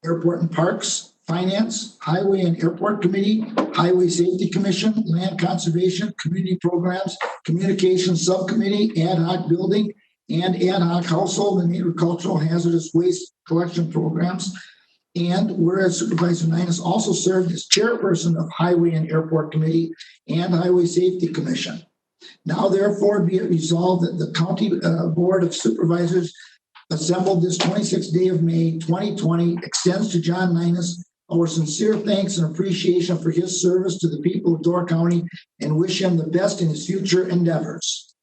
Airport and Parks, Finance, Highway and Airport Committee, Highway Safety Commission, Land Conservation, Community Programs, Communications Subcommittee, Ad hoc Building, and Ad hoc Household and Agricultural Hazardous Waste Collection Programs. And whereas Supervisor Ninus also served as chairperson of Highway and Airport Committee and Highway Safety Commission. Now therefore be it resolved that the County Board of Supervisors assembled this 26th day of May 2020 extends to John Ninus our sincere thanks and appreciation for his service to the people of Door County and wish him the best in his future endeavors.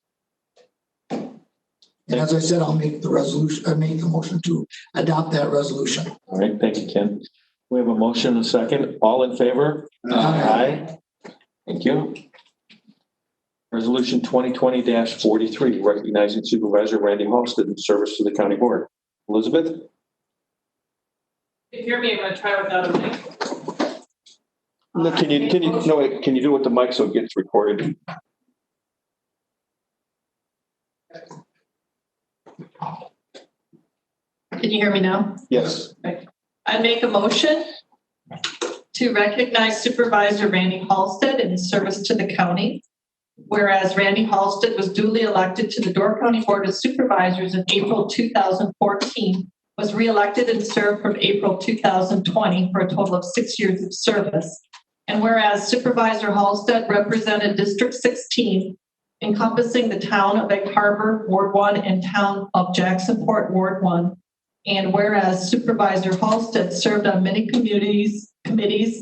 And as I said, I'll make the resolution, make the motion to adopt that resolution. All right, thank you, Ken. We have a motion and a second. All in favor? Aye. Thank you. Resolution 2020-43, recognizing Supervisor Randy Halstead in service to the County Board. Elizabeth? Can you hear me? I'm going to try without a mic. No, can you do it with the mic so it gets recorded? Can you hear me now? Yes. Okay. I make a motion to recognize Supervisor Randy Halstead in his service to the county. Whereas Randy Halstead was duly elected to the Door County Board of Supervisors in April 2014, was reelected and served from April 2020 for a total of 6 years of service. And whereas Supervisor Halstead represented District 16, encompassing the town of Egg Harbor, Ward 1, and town of Jacksonport, Ward 1. And whereas Supervisor Halstead served on many committees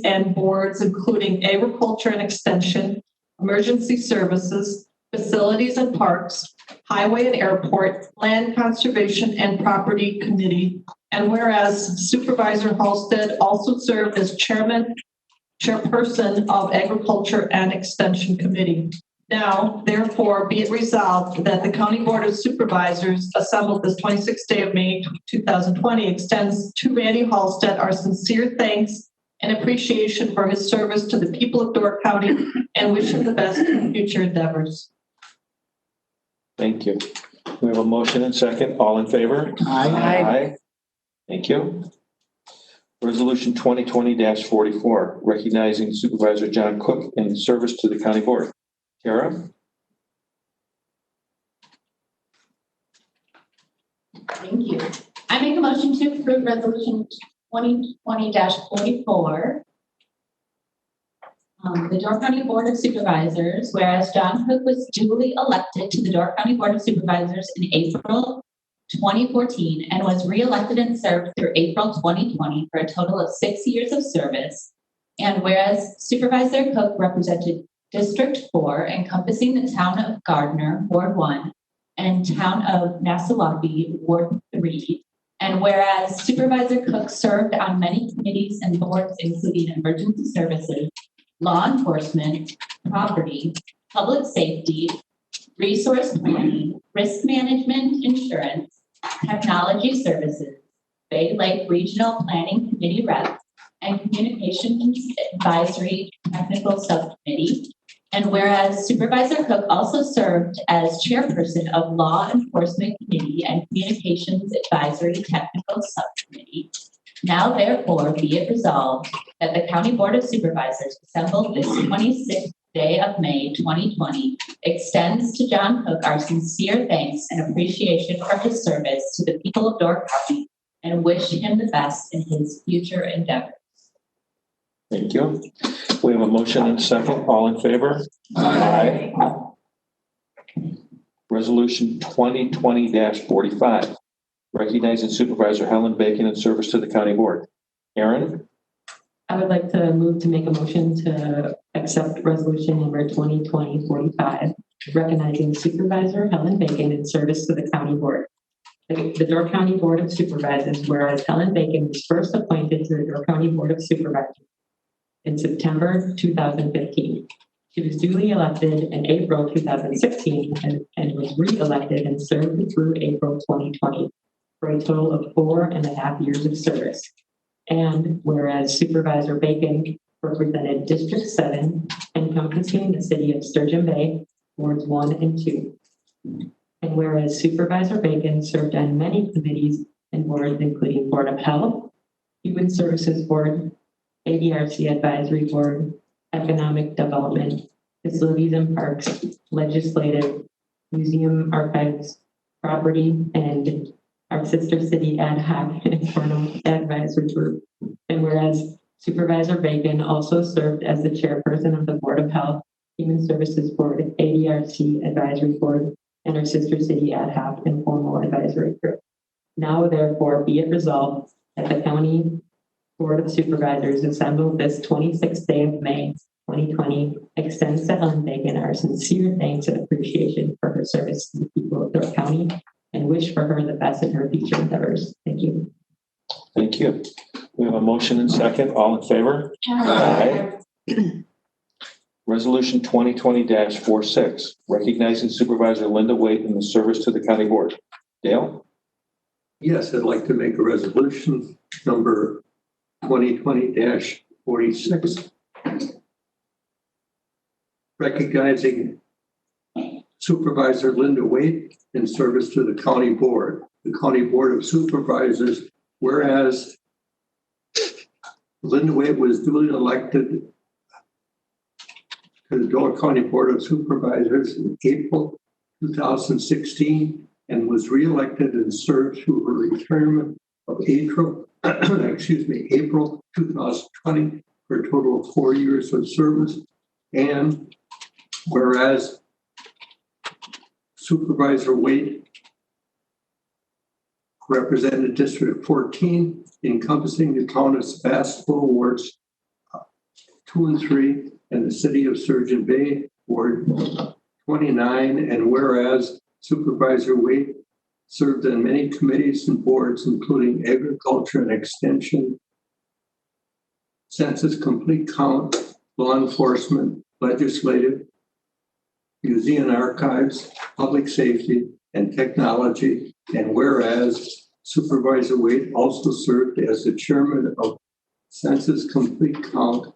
and boards, including Agriculture and Extension, Emergency Services, Facilities and Parks, Highway and Airport, Land Conservation and Property Committee. And whereas Supervisor Halstead also served as chairperson of Agriculture and Extension Committee. Now, therefore, be it resolved that the County Board of Supervisors assembled this 26th day of May 2020 extends to Randy Halstead our sincere thanks and appreciation for his service to the people of Door County and wish him the best in future endeavors. Thank you. We have a motion and second. All in favor? Aye. Thank you. Resolution 2020-44, recognizing Supervisor John Cook in service to the County Board. Tara? Thank you. I make a motion to approve Resolution 2020-44. The Door County Board of Supervisors, whereas John Cook was duly elected to the Door County Board of Supervisors in April 2014 and was re-elected and served through April 2020 for a total of 6 years of service. And whereas Supervisor Cook represented District 4, encompassing the town of Gardner, Ward 1, and town of Nassauwaukeepsie, Ward 3. And whereas Supervisor Cook served on many committees and boards, including Emergency Services, Law Enforcement, Property, Public Safety, Resource Planning, Risk Management, Insurance, Technology Services, Bay Lake Regional Planning Committee Rep, and Communications Advisory Technical Subcommittee. And whereas Supervisor Cook also served as chairperson of Law Enforcement Committee and Communications Advisory Technical Subcommittee, now therefore be it resolved that the County Board of Supervisors assembled this 26th day of May 2020 extends to John Cook our sincere thanks and appreciation for his service to the people of Door County and wish him the best in his future endeavors. Thank you. We have a motion and a second. All in favor? Aye. Resolution 2020-45, recognizing Supervisor Helen Bacon in service to the County Board. Aaron? I would like to move to make a motion to accept resolution number 2020-45, recognizing Supervisor Helen Bacon in service to the County Board. The Door County Board of Supervisors, whereas Helen Bacon was first appointed to the Door County Board of Supervisors in September 2015. She was duly elected in April 2016 and was re-elected and served through April 2020 for a total of 4.5 years of service. And whereas Supervisor Bacon represented District 7, encompassing the city of Sturgeon Bay, Wards 1 and 2. And whereas Supervisor Bacon served on many committees and boards, including Board of Health, Human Services Board, ADRC Advisory Board, Economic Development, Facilities and Parks, Legislative, Museum Archives, Property, and our sister city ad hoc informal advisory group. And whereas Supervisor Bacon also served as the chairperson of the Board of Health, Human Services Board, ADRC Advisory Board, and our sister city ad hoc informal advisory group. Now, therefore, be it resolved that the County Board of Supervisors assembled this 26th day of May 2020 extends to Helen Bacon our sincere thanks and appreciation for her service to the people of Door County and wish for her the best in her future endeavors. Thank you. Thank you. We have a motion and second. All in favor? Aye. Resolution 2020-46, recognizing Supervisor Linda Waite in the service to the county board. Dale? Yes, I'd like to make a resolution number 2020-46, recognizing Supervisor Linda Waite in service to the county board. The County Board of Supervisors, whereas Linda Waite was duly elected to the Door County Board of Supervisors in April 2016 and was reelected and served through her retirement of April 2020 for a total of 4 years of service. And whereas Supervisor Waite represented District 14, encompassing the town of Sebastopol wards 2 and 3, and the city of Surgeon Bay, Ward 29, and whereas Supervisor Waite served on many committees and boards, including Agriculture and Extension, Census Complete Count, Law Enforcement, Legislative, Museum Archives, Public Safety, and Technology, and whereas Supervisor Waite also served as the chairman of Census Complete Count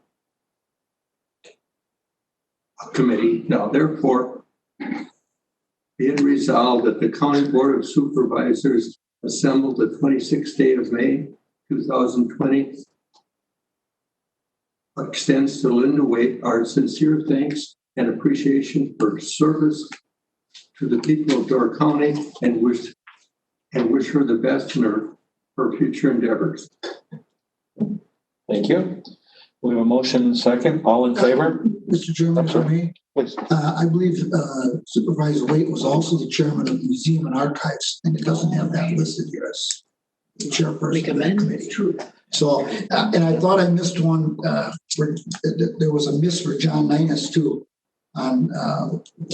Committee. Now, therefore, be it resolved that the County Board of Supervisors assembled the 26th day of May 2020 extends to Linda Waite our sincere thanks and appreciation for her service to the people of Door County and wish her the best in her future endeavors. Thank you. We have a motion and second. All in favor? Mr. Chairman, for me, Please. I believe Supervisor Waite was also the chairman of the Museum and Archives, and it doesn't have that listed here as the chairperson of that committee. So, and I thought I missed one. There was a miss for John Ninus too on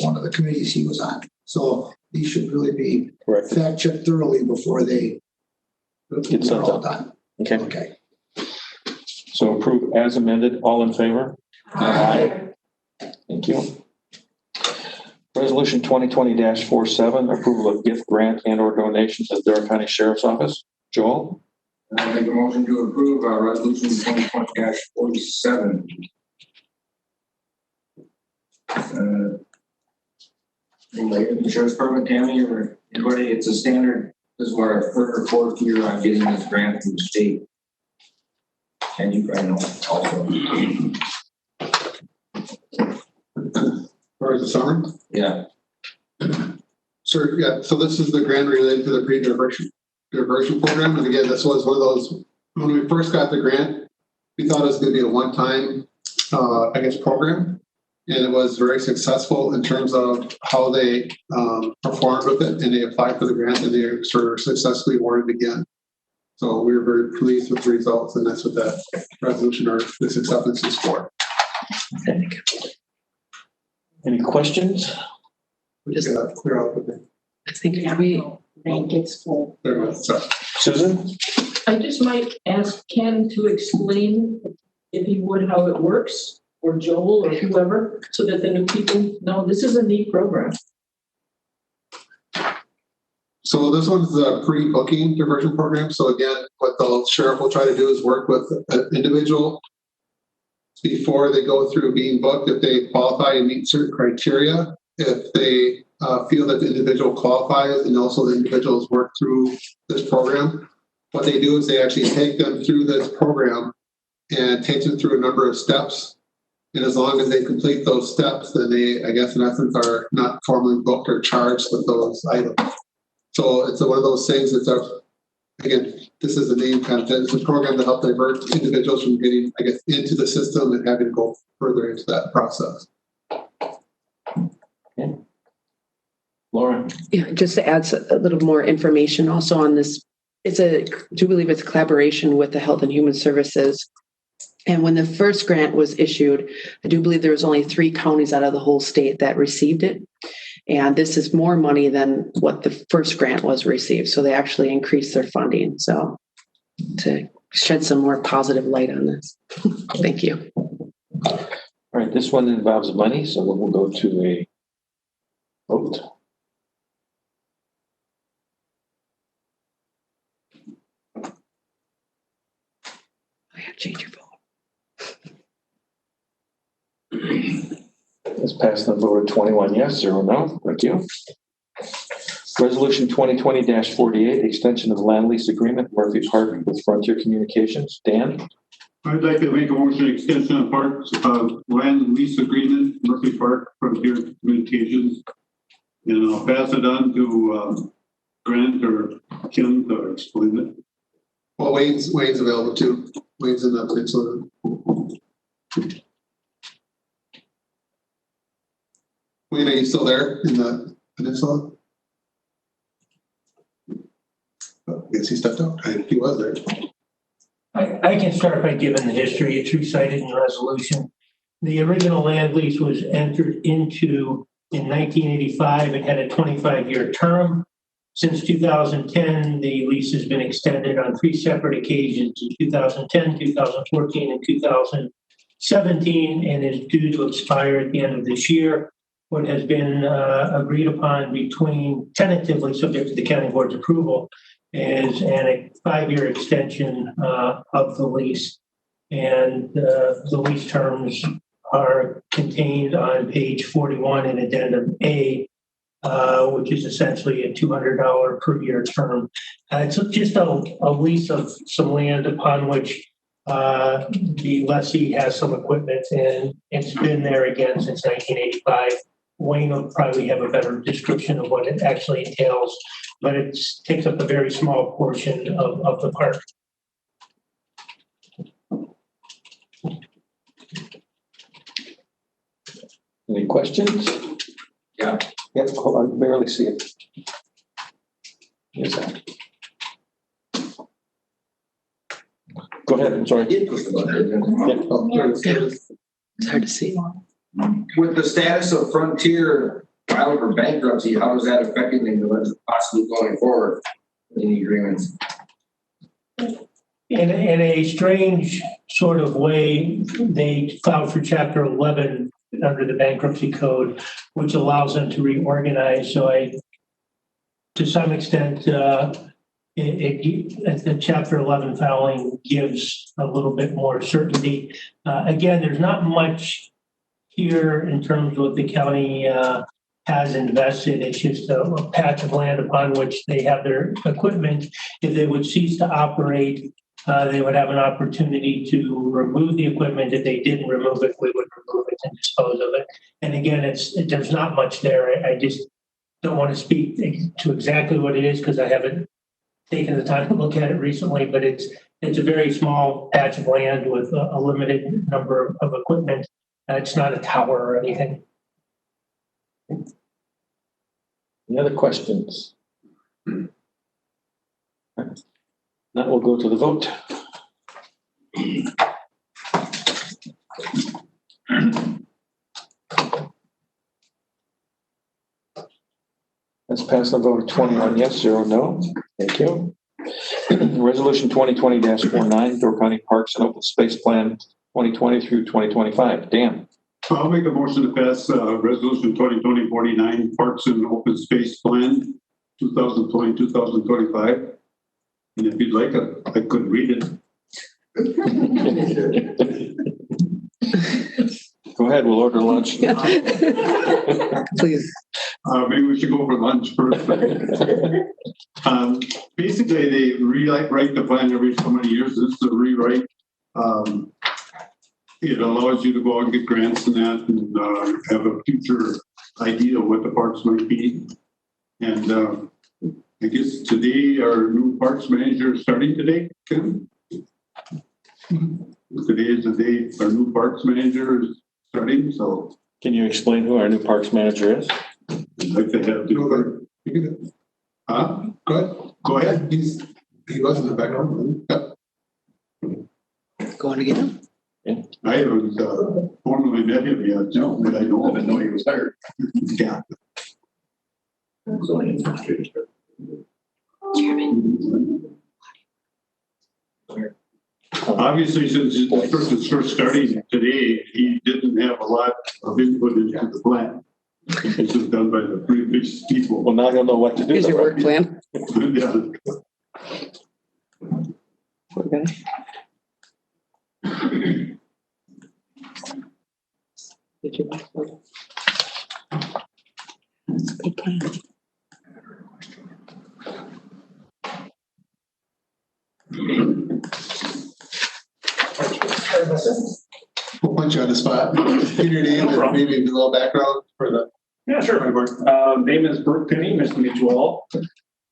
one of the committees he was on. So these should really be fact checked thoroughly before they Get sent all out. done. Okay. Okay. So approve as amended. All in favor? Aye. Thank you. Resolution 2020-47, approval of gift grant and or donation to the Door County Sheriff's Office. Joel? I make a motion to approve resolution 2020-47. Related to sheriff's department, Tammy, or anybody, it's a standard. This is our third or fourth year on getting this grant from the state. And you probably know also. Or is it summer? Yeah. Sure, yeah. So this is the grant related to the pre-diversion program. And again, this was one of those, when we first got the grant, we thought it was going to be a one-time, program. And it was very successful in terms of how they performed with it. And they applied for the grant and they were successfully awarded again. So we were very pleased with the results. And that's what that resolution or this acceptance is for. Any questions? We just got to clear out with it. I think we think it's full. There we go. Sorry. Susan? I just might ask Ken to explain, if he would, how it works, or Joel, or whoever, so that the new people know this is a neat program. So this one's a pre-booking diversion program. So again, what the sheriff will try to do is work with an individual before they go through being booked, if they qualify and meet certain criteria, if they feel that the individual qualifies and also the individuals work through this program, what they do is they actually take them through this program and takes them through a number of steps. And as long as they complete those steps, then they, I guess in essence, are not formally booked or charged with those items. So it's one of those things that's again, this is the name kind of thing. It's a program to help divert individuals from getting, I guess, into the system and having to go further into that process. Okay. Laura? Yeah, just to add a little more information also on this, I do believe it's a collaboration with the Health and Human Services. And when the first grant was issued, I do believe there was only 3 counties out of the whole state that received it. And this is more money than what the first grant was received. So they actually increased their funding. So to shed some more positive light on this. Thank you. All right, this one involves money, so we'll go to a vote. I have to change your vote. Let's pass the vote of 21 yes, 0 no. Thank you. Resolution 2020-48, extension of land lease agreement, Murphy Park with Frontier Communications. Dan? I'd like to make a motion extension of parks land lease agreement, Murphy Park Frontier Communications. And I'll pass it on to Grant or Kim to explain it. Well, Wayne's available too. Wayne's in the peninsula. Wayne, are you still there in the peninsula? Oh, I guess he stepped out. He was there. I can start by giving the history. It's recited in the resolution. The original land lease was entered into in 1985 and had a 25-year term. Since 2010, the lease has been extended on 3 separate occasions in 2010, 2014, and 2017, and is due to expire at the end of this year. What has been agreed upon between, tentatively subject to the county board's approval, is a 5-year extension of the lease. And the lease terms are contained on page 41 in addendum A, which is essentially a $200 per year term. It's just a lease of some land upon which the lessee has some equipment, and it's been there again since 1985. Wayne will probably have a better description of what it actually entails, but it takes up a very small portion of the park. Any questions? Yeah. Yep, hold on, barely see it. Here's that. Go ahead, I'm sorry. Did push the button. Yeah. Oh, there it is. It's hard to see. With the status of Frontier filing for bankruptcy, how is that affecting things possibly going forward in the agreements? In a strange sort of way, they filed for Chapter 11 under the bankruptcy code, which allows them to reorganize. So to some extent, the Chapter 11 filing gives a little bit more certainty. Again, there's not much here in terms of what the county has invested. It's just a patch of land upon which they have their equipment. If they would cease to operate, they would have an opportunity to remove the equipment. If they didn't remove it, we would remove it and dispose of it. And again, there's not much there. I just don't want to speak to exactly what it is because I haven't taken the time to look at it recently, but it's a very small patch of land with a limited number of equipment. It's not a tower or anything. Any other questions? Now we'll go to the vote. Let's pass the vote of 21 yes, 0 no. Thank you. Resolution 2020-49, Door County Parks and Open Space Plan 2020 through 2025. Dan? I'll make a motion to pass resolution 2020-49 Parks and Open Space Plan 2020-2025. And if you'd like, I could read it. Go ahead, we'll order lunch. Please. Maybe we should go for lunch first. Basically, they rewrite the plan every so many years. This is a rewrite. It allows you to go out and get grants and that, and have a future idea of what the parks might be. And I guess today our new parks manager is starting today, Kim? Today is the day our new parks manager is starting, so. Can you explain who our new parks manager is? I'd like to have the. Huh? Go ahead. He was in the background. Yep. Going to get him? I haven't formally met him yet, no, but I know him and know he was hired. Yeah. Obviously, since this person's first starting today, he didn't have a lot of input into the plan. This was done by the previous people. Well, now he'll know what to do. Here's your work plan. Yeah. Okay. Get your back order. That's a good plan. We'll punch you on the spot. Give your name and maybe a little background for the. Yeah, sure. Name is Brooke Penny. Nice to meet you all.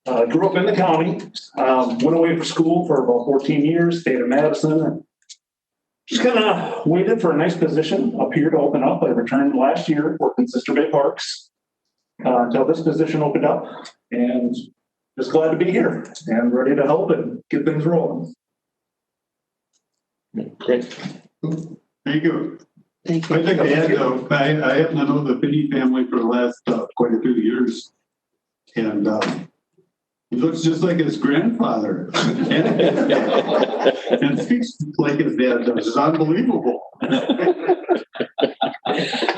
Grew up in the county. Went away for school for about 14 years. Stayed in Madison. And just kind of waited for a nice position up here to open up. I returned last year, worked in Sister Bay Parks until this position opened up, and just glad to be here and ready to help and get things rolling. Great. Thank you. Thank you. I think I happen to know the Finney family for the last quite a few years. And he looks just like his grandfather. And speaks like his dad does. It's unbelievable.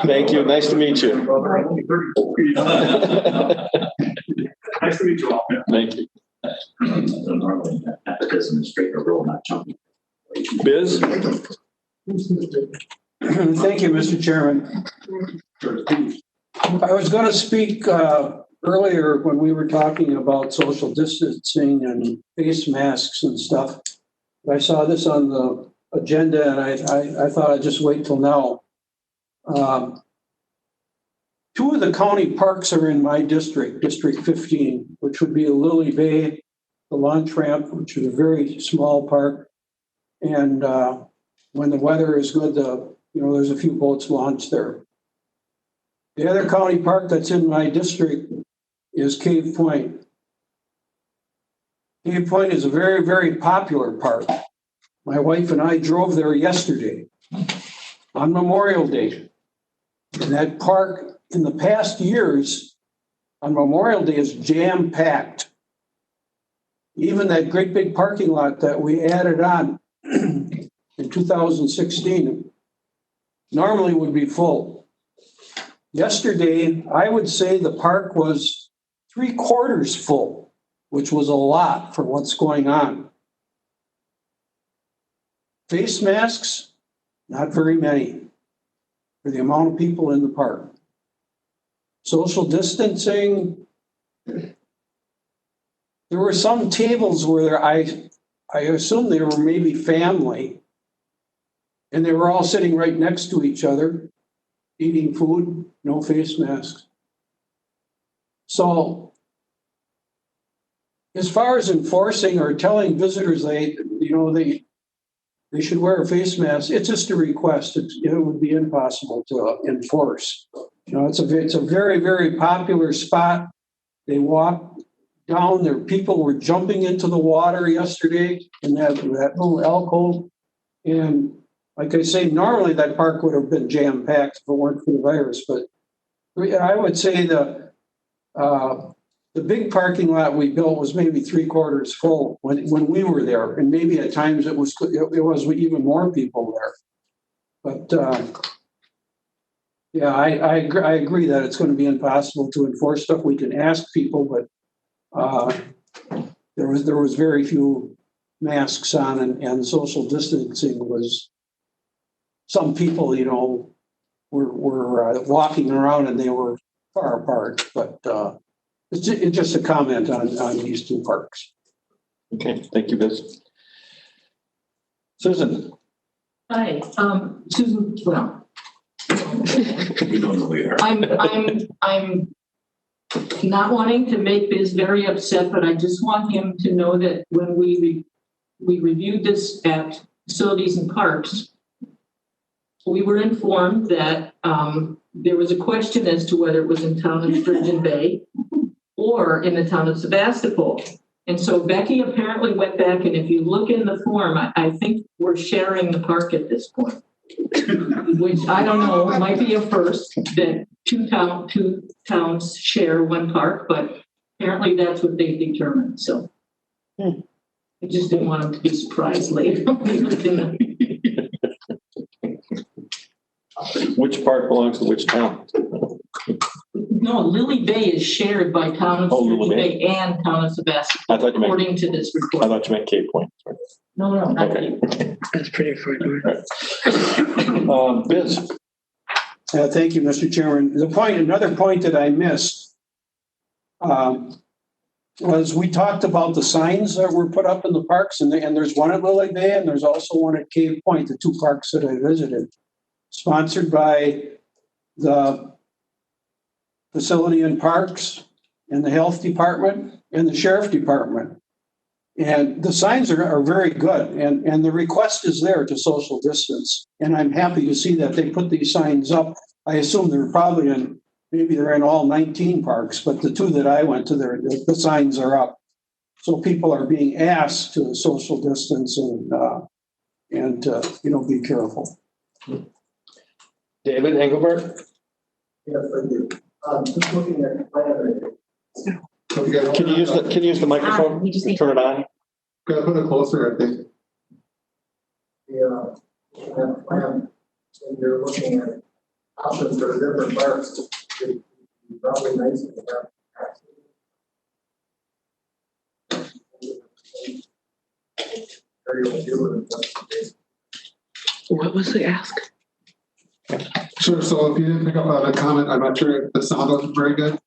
Thank you. Nice to meet you. Nice to meet you all. Thank you. Normally, not because I'm a straight rule, not jumping. Biz? Thank you, Mr. Chairman. I was going to speak earlier when we were talking about social distancing and face masks and stuff. I saw this on the agenda and I thought I'd just wait till now. Two of the county parks are in my district, District 15, which would be Lily Bay, the launch ramp, which is a very small park. And when the weather is good, there's a few boats launched there. The other county park that's in my district is Cave Point. Cave Point is a very, very popular park. My wife and I drove there yesterday on Memorial Day. And that park in the past years on Memorial Day is jam-packed. Even that great big parking lot that we added on in 2016 normally would be full. Yesterday, I would say the park was 3/4 full, which was a lot for what's going on. Face masks, not very many for the amount of people in the park. Social distancing, there were some tables where I assume they were maybe family, and they were all sitting right next to each other, eating food, no face masks. So, as far as enforcing or telling visitors they should wear a face mask, it's just a request. It would be impossible to enforce. It's a very, very popular spot. They walk down there. People were jumping into the water yesterday in that little alcove. And like I say, normally that park would have been jam-packed if it weren't for the virus. But I would say the big parking lot we built was maybe 3/4 full when we were there. And maybe at times it was even more people there. But I agree that it's going to be impossible to enforce stuff. We can ask people, but there was very few masks on, and social distancing was. Some people, were walking around and they were far apart, but it's just a comment on these two parks. Okay, thank you, Biz. Susan? Hi, Susan, well, You don't know who you are. I'm not wanting to make Biz very upset, but I just want him to know that when we reviewed this at Facilities and Parks, we were informed that there was a question as to whether it was in town of Sturgeon Bay or in the town of Sebastopol. And so Becky apparently went back, and if you look in the form, I think we're sharing the park at this point, which I don't know, might be a first that two towns share one park, but apparently that's what they determined. So I just didn't want them to be surprised later. Which park belongs to which town? No, Lily Bay is shared by town of Sturgeon Bay and town of Sebastopol, I thought you meant, according to this I report. thought you meant Cape Point. No, not Okay. That's pretty far north. Biz? Thank you, Mr. Chairman. Another point that I missed was we talked about the signs that were put up in the parks, and there's one at Lily Bay and there's also one at Cave Point, the two parks that I visited, sponsored by the Facility and Parks and the Health Department and the Sheriff Department. And the signs are very good, and the request is there to social distance. And I'm happy to see that they put these signs up. I assume they're probably maybe they're in all 19 parks, but the two that I went to, the signs are up. So people are being asked to social distance and be careful. David Engelbert? Yes, I do. Just looking at the plan. Can you use the microphone? Turn it on. Gotta put it closer, I think. The plan, when you're looking at options for the different parks, it'd be probably nice to have What was the ask? Sure, so if you didn't pick up on a comment, I'm not sure if the sound wasn't very good.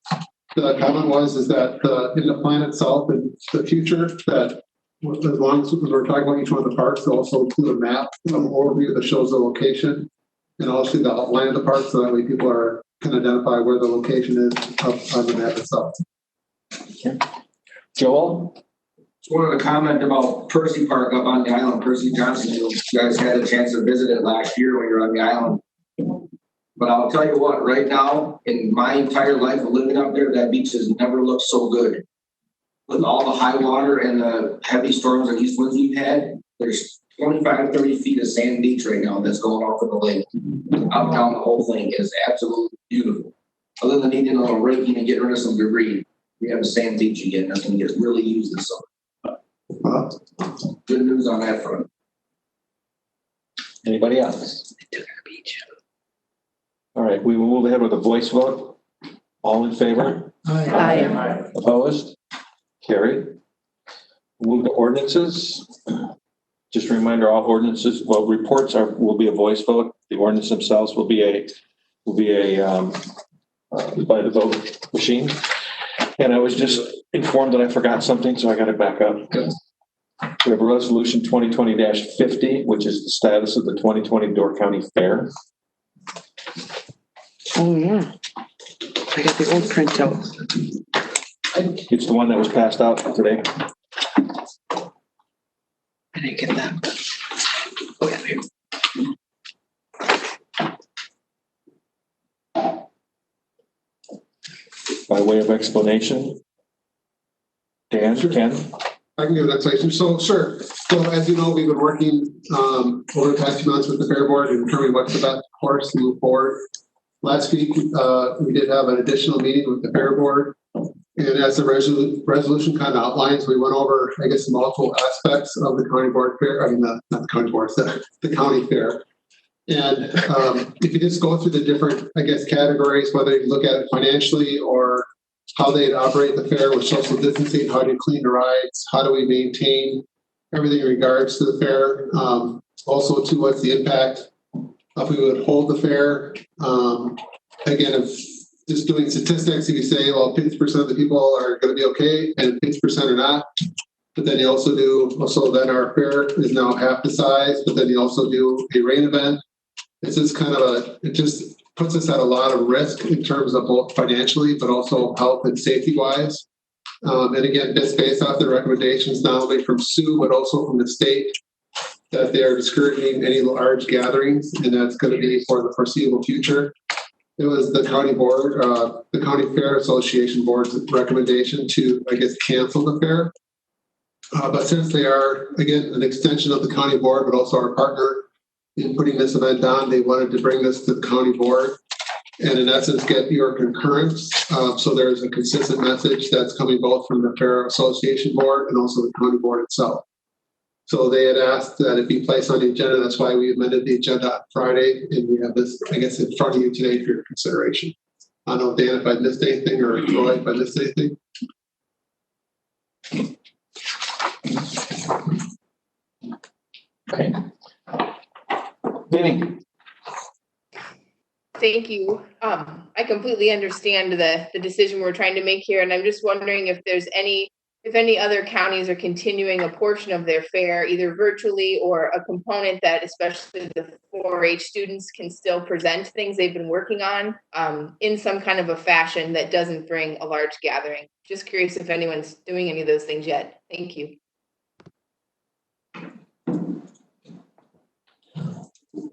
The comment is that in the plan itself, in the future, that as long as we're talking about each one of the parks, they'll also include a map, some overview that shows the location, and also the outline of the park, so that way people can identify where the location is up on the map itself. Okay. Joel? Just wanted to comment about Percy Park up on the island, Percy Johnson. You guys had a chance to visit it last year when you were on the island. But I'll tell you what, right now, in my entire life of living up there, that beach has never looked so good. With all the high water and the heavy storms and east winds we've had, there's 25, 30 feet of sand beach right now that's going off of the lake. Up down the whole thing is absolutely beautiful. Other than needing a little raking and getting rid of some debris, we have a sand beach again. That's going to get really used this summer. Good news on that front. Anybody else? All right, we will move ahead with a voice vote. All in favor? Aye. Opposed? Carried. Move to ordinances. Just a reminder, all ordinances, reports will be a voice vote. The ordinance themselves will be a by the vote machine. And I was just informed that I forgot something, so I got to back up. We have a resolution 2020-50, which is the status of the 2020 Door County Fair. Oh, yeah. I got the old printout. It's the one that was passed out today. I didn't get that. Oh, yeah, here. By way of explanation, Dan, Ken? I can give an explanation. So, sure. So, as you know, we've been working over the past few months with the Fair Board and determining what's the best course to move forward. Last week, we did have an additional meeting with the Fair Board. And as the resolution kind of outlines, we went over, I guess, multiple aspects of the county board fair. I mean, not the county board, the county fair. And if you just go through the different, I guess, categories, whether you look at it financially or how they operate the fair with social distancing, how do you clean the rides, how do we maintain everything in regards to the fair. Also, too, what's the impact if we would hold the fair. Again, if just doing statistics, if you say, well, 50% of the people are going to be okay and 50% are not. But then you also then our fair is now half the size, but then you also do a rain event. It's just it just puts us at a lot of risk in terms of both financially, but also health and safety wise. And again, it's based off the recommendations, not only from Sue, but also from the state, that they are discouraging any large gatherings, and that's going to be for the foreseeable future. It was the county board, the County Fair Association board's recommendation to, I guess, cancel the fair. But since they are, again, an extension of the county board, but also our partner in putting this event on, they wanted to bring this to the county board and in essence get your concurrence. So there's a consistent message that's coming both from the Fair Association board and also the county board itself. So they had asked that it be placed on the agenda. That's why we amended the agenda on Friday, and we have this, I guess, in front of you today for your consideration. I don't know, Dan, if I missed anything, or Roy, if I missed anything. Okay. Vinny. Thank you. I completely understand the decision we're trying to make here, and I'm just wondering if any other counties are continuing a portion of their fair, either virtually or a component that especially the 4-H students can still present things they've been working on in some kind of a fashion that doesn't bring a large gathering. Just curious if anyone's doing any of those things yet. Thank you.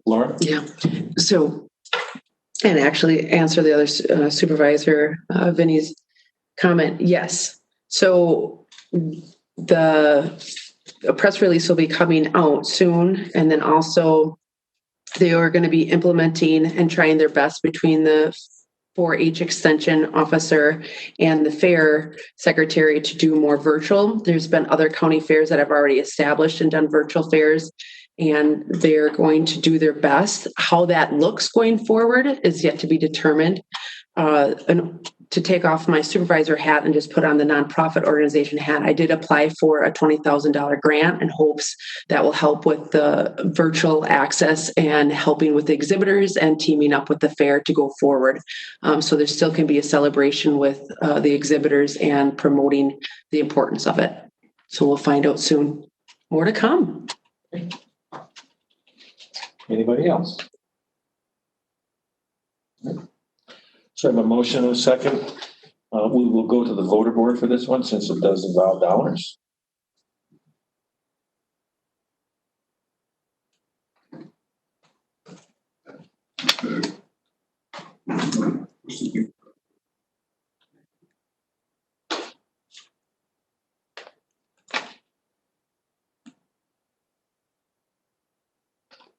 Laura? Yeah. So, and actually answer the other supervisor, Vinny's comment. Yes. So a press release will be coming out soon. And then also they are going to be implementing and trying their best between the 4-H extension officer and the fair secretary to do more virtual. There's been other county fairs that have already established and done virtual fairs, and they're going to do their best. How that looks going forward is yet to be determined. And to take off my supervisor hat and just put on the nonprofit organization hat, I did apply for a $20,000 grant in hopes that will help with the virtual access and helping with the exhibitors and teaming up with the fair to go forward. So there still can be a celebration with the exhibitors and promoting the importance of it. So we'll find out soon. More to come. Anybody else? So I have a motion and a second. We will go to the voter board for this one since it does involve dollars.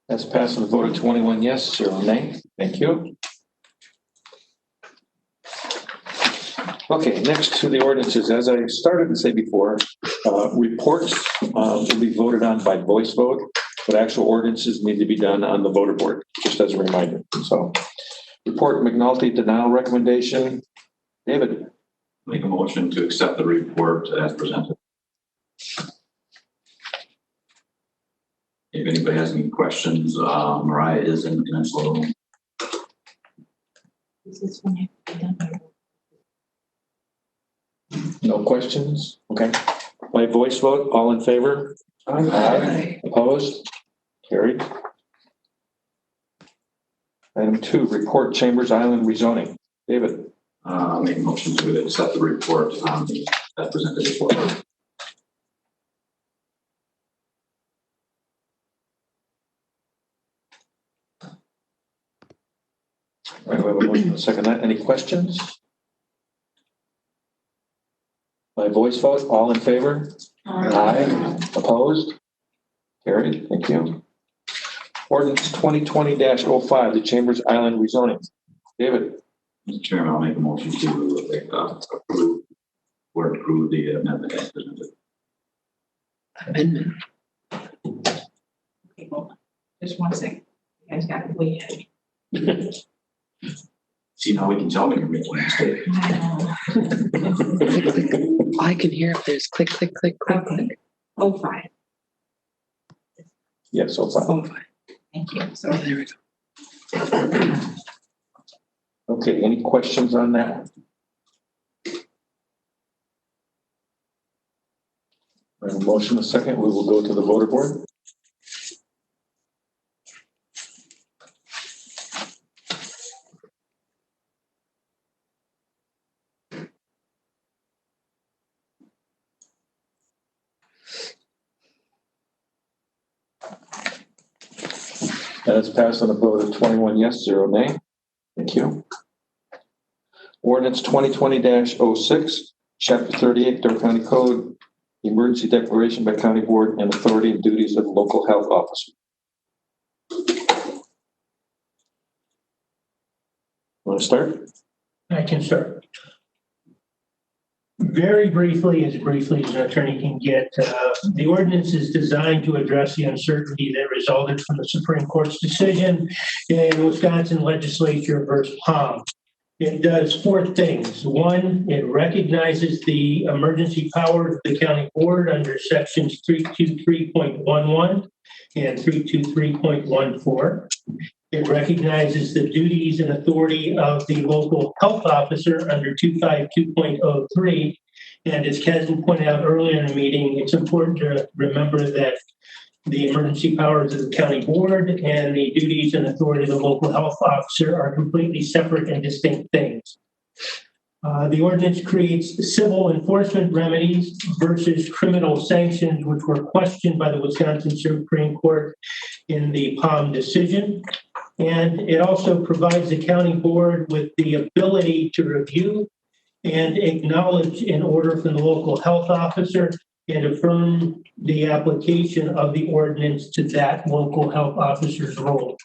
That's passed with a vote of 21 yes, 0 nay. Thank you. Okay, next to the ordinances, as I started to say before, reports will be voted on by voice vote, but actual ordinances need to be done on the voter board, just as a reminder. So, report McNulty denial recommendation. David. Make a motion to accept the report as presented. If anybody has any questions, Mariah is in a slow. No questions? Okay. By voice vote, all in favor? Aye. Opposed? Carried. Item 2, report Chambers Island rezoning. David. Make a motion to accept the report as presented before. Right, we have a motion to second that. Any questions? By voice vote, all in favor? Aye. Opposed? Carried. Thank you. Ordinance 2020-05, the Chambers Island rezoning. David. Mr. Chairman, I'll make a motion to approve the amendment as presented. Amendment. Okay, hold on. Just 1 second. You guys got it way ahead. See, now we can tell when you're making a mistake. I can hear if there's click, click, click, click, click. 05. Yes, 05. 05. Thank you. So Oh, there we go. Okay, any questions on that? I have a motion, a second. We will go to the voter board. That is passed on a vote of 21 yes, 0 nay. Thank you. Ordinance 2020-06, Chapter 38, Door County Code, Emergency Declaration by County Board and Authority and Duties of Local Health Officer. Want to start? I can start. Very briefly as an attorney can get, the ordinance is designed to address the uncertainty that resulted from the Supreme Court's decision in Wisconsin Legislature versus Palm. It does four things. one, it recognizes the emergency powers of the county board under sections 323.11 and 323.14. It recognizes the duties and authority of the local health officer under 252.03. And as Kevin pointed out earlier in the meeting, it's important to remember that the emergency powers of the county board and the duties and authority of the local health officer are completely separate and distinct things. The ordinance creates civil enforcement remedies versus criminal sanctions, which were questioned by the Wisconsin Supreme Court in the Palm decision. And it also provides the county board with the ability to review and acknowledge an order from the local health officer and affirm the application of the ordinance to that local health officer's role.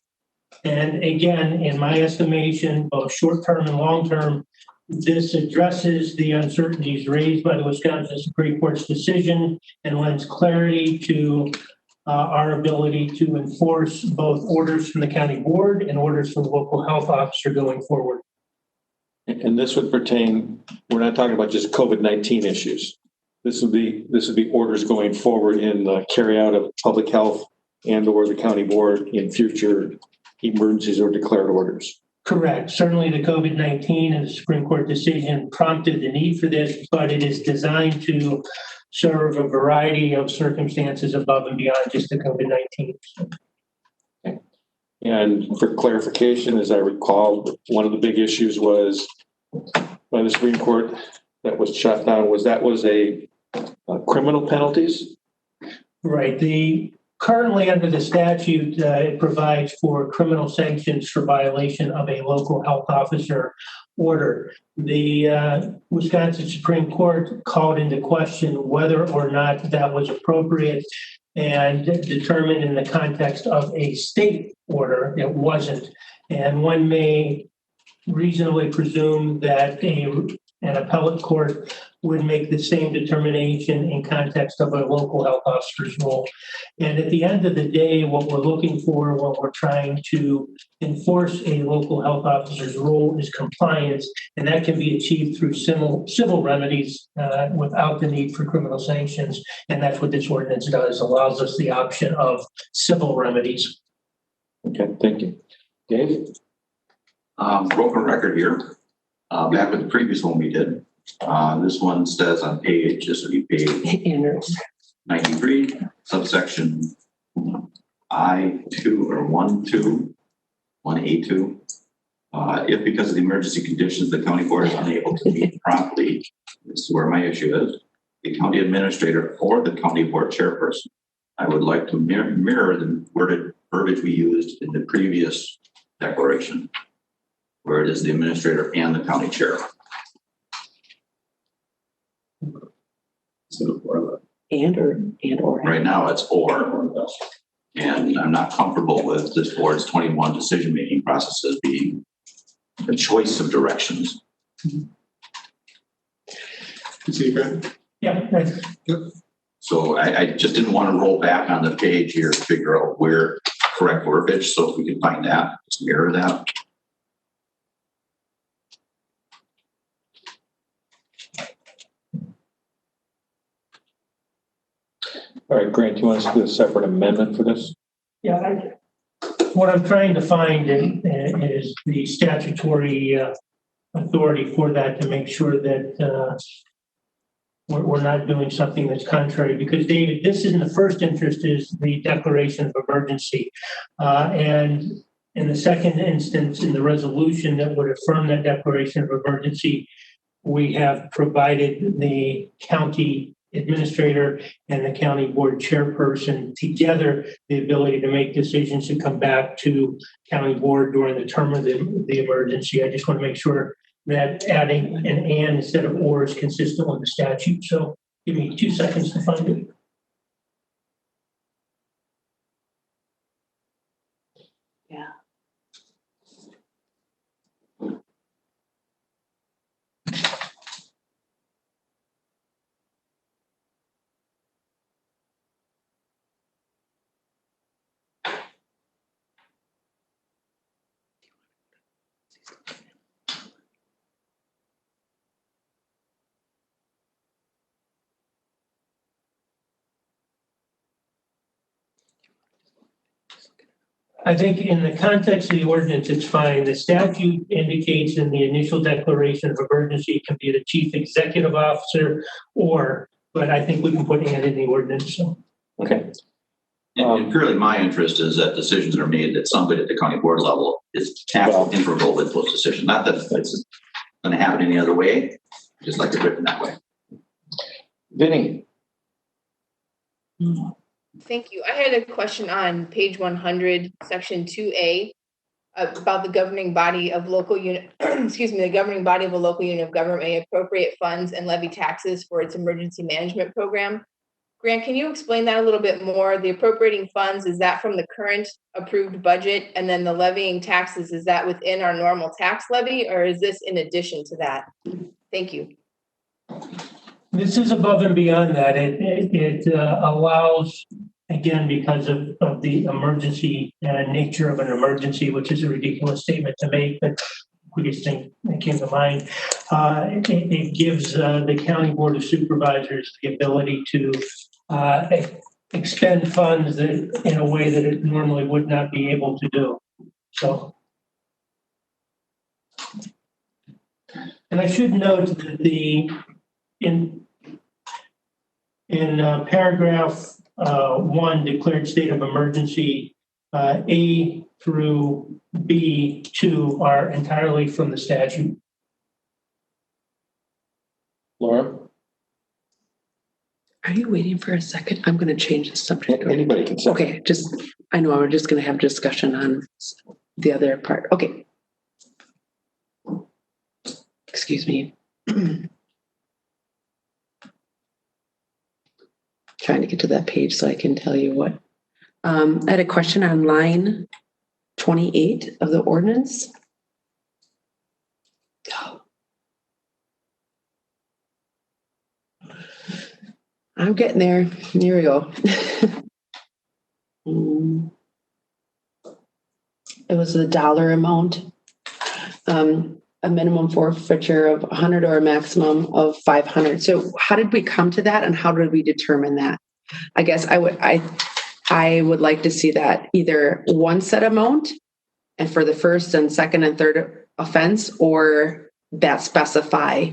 And again, in my estimation, both short-term and long-term, this addresses the uncertainties raised by the Wisconsin Supreme Court's decision and lends clarity to our ability to enforce both orders from the county board and orders from the local health officer going forward. And this would pertain, we're not talking about just COVID-19 issues. This would be orders going forward in the carry out of public health and or the county board in future emergencies or declared orders. Correct. Certainly the COVID-19 and the Supreme Court decision prompted the need for this, but it is designed to serve a variety of circumstances above and beyond just the COVID-19. Okay. And for clarification, as I recall, one of the big issues was by the Supreme Court that was shut down was a criminal penalties. Right. Currently under the statute, it provides for criminal sanctions for violation of a local health officer order. The Wisconsin Supreme Court called into question whether or not that was appropriate and determined in the context of a state order it wasn't. And one may reasonably presume that an appellate court would make the same determination in context of a local health officer's role. And at the end of the day, what we're looking for when we're trying to enforce a local health officer's role is compliance, and that can be achieved through civil remedies without the need for criminal sanctions. And that's what this ordinance does, allows us the option of civil remedies. Okay, thank you. Dave? Broken record here. Back with the previous one we did. This one says on page, this would be page 93, subsection I2 or 1A2. If because of the emergency conditions, the county board is unable to meet promptly, this is where my issue is, the county administrator or the county board chairperson. I would like to mirror the worded verbiage we used in the previous declaration, where it is the administrator and the county chair. And or. Right now it's or. And I'm not comfortable with this board's 21 decision-making processes being a choice of directions. Yeah. So I just didn't want to roll back on the page here to figure out where correct verbiage. So if we can find that, just mirror that. All right, Grant, do you want us to do a separate amendment for this? Yeah, what I'm trying to find is the statutory authority for that to make sure that we're not doing something that's contrary. Because David, this in the first interest is the declaration of emergency. And in the second instance, in the resolution that would affirm that declaration of emergency, we have provided the county administrator and the county board chairperson together the ability to make decisions to come back to county board during the term of the emergency. I just want to make sure that adding an and instead of or is consistent with the statute. So give me 2 seconds to find it. Yeah. I think in the context of the ordinance, it's fine. The statute indicates in the initial declaration of emergency, it can be the chief executive officer but I think we can put and in the ordinance. So. Okay. And purely my interest is that decisions are made that somebody at the county board level is actually integral with those decisions. Not that it's going to happen any other way, just like it's written that way. Vinny. Thank you. I had a question on page 100, section 2A, about the governing body of local unit, the governing body of a local unit of government may appropriate funds and levy taxes for its emergency management program. Grant, can you explain that a little bit more? The appropriating funds, is that from the current approved budget? And then the levying taxes, is that within our normal tax levy, or is this in addition to that? Thank you. This is above and beyond that. It allows, again, because of the emergency nature of an emergency, which is a ridiculous statement to make, but quickest thing that came to mind. It gives the county board of supervisors the ability to expend funds that, in a way that it normally would not be able to do. So, and I should note that in paragraph 1, declared state of emergency, A through B2 are entirely from the statute. Laura? Are you waiting for a second? I'm going to change the subject. Anybody can say. Okay, I know we're just going to have discussion on the other part. Okay. Excuse me. Trying to get to that page so I can tell you what. I had a question on line 28 of the ordinance. I'm getting there. Here we go. It was the dollar amount. A minimum forfeiture of 100 or a maximum of 500. So how did we come to that, and how did we determine that? I guess I would like to see that either one set amount and for the first and second and third offense, or that specify.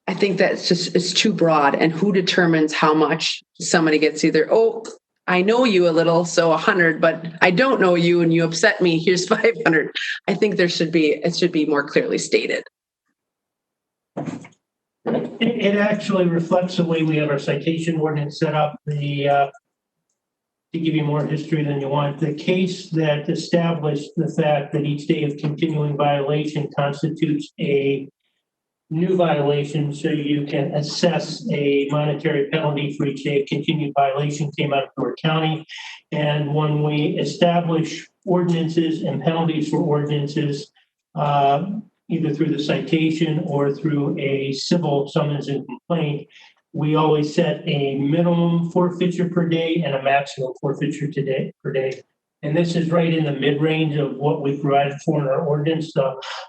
I think that's it's too broad, and who determines how much somebody gets? Either, oh, I know you a little, so 100, but I don't know you and you upset me, here's 500. I think it should be more clearly stated. It actually reflects the way we have our citation ordinance set up. To give you more history than you want, the case that established the fact that each day of continuing violation constitutes a new violation, so you can assess a monetary penalty for each day of continued violation, came out of Door County. And when we establish ordinances and penalties for ordinances, either through the citation or through a civil summons and complaint, we always set a minimum forfeiture per day and a maximum forfeiture per day. And this is right in the mid-range of what we provided for in our ordinance,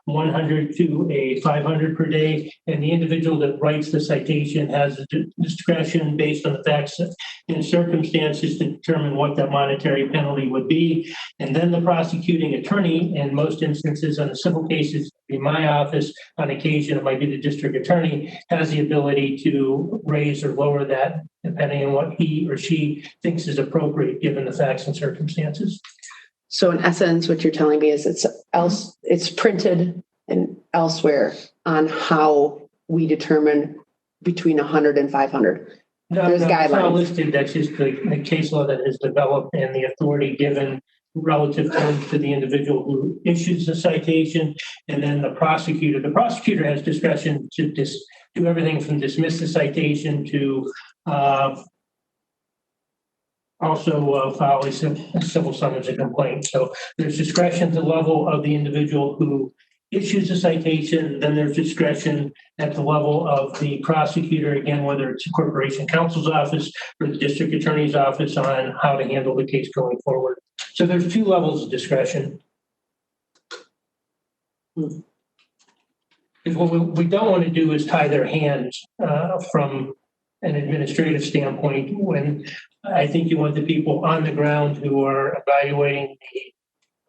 100 to a 500 per day. And the individual that writes the citation has discretion based on the facts and circumstances to determine what that monetary penalty would be. And then the prosecuting attorney, in most instances on the civil cases, in my office, on occasion, it might be the district attorney, has the ability to raise or lower that depending on what he or she thinks is appropriate given the facts and circumstances. So in essence, what you're telling me is it's printed and elsewhere on how we determine between 100 and 500. There's guidelines. It's not listed. That's just the case law that is developed and the authority given relative terms to the individual who issues the citation, and then the prosecutor. The prosecutor has discretion to do everything from dismiss the citation to also file a civil summons and complaint. So there's discretion at the level of the individual who issues a citation. Then there's discretion at the level of the prosecutor, again, whether it's the corporation counsel's office or the district attorney's office, on how to handle the case going forward. So there's two levels of discretion. Because what we don't want to do is tie their hands from an administrative standpoint, when I think you want the people on the ground who are evaluating the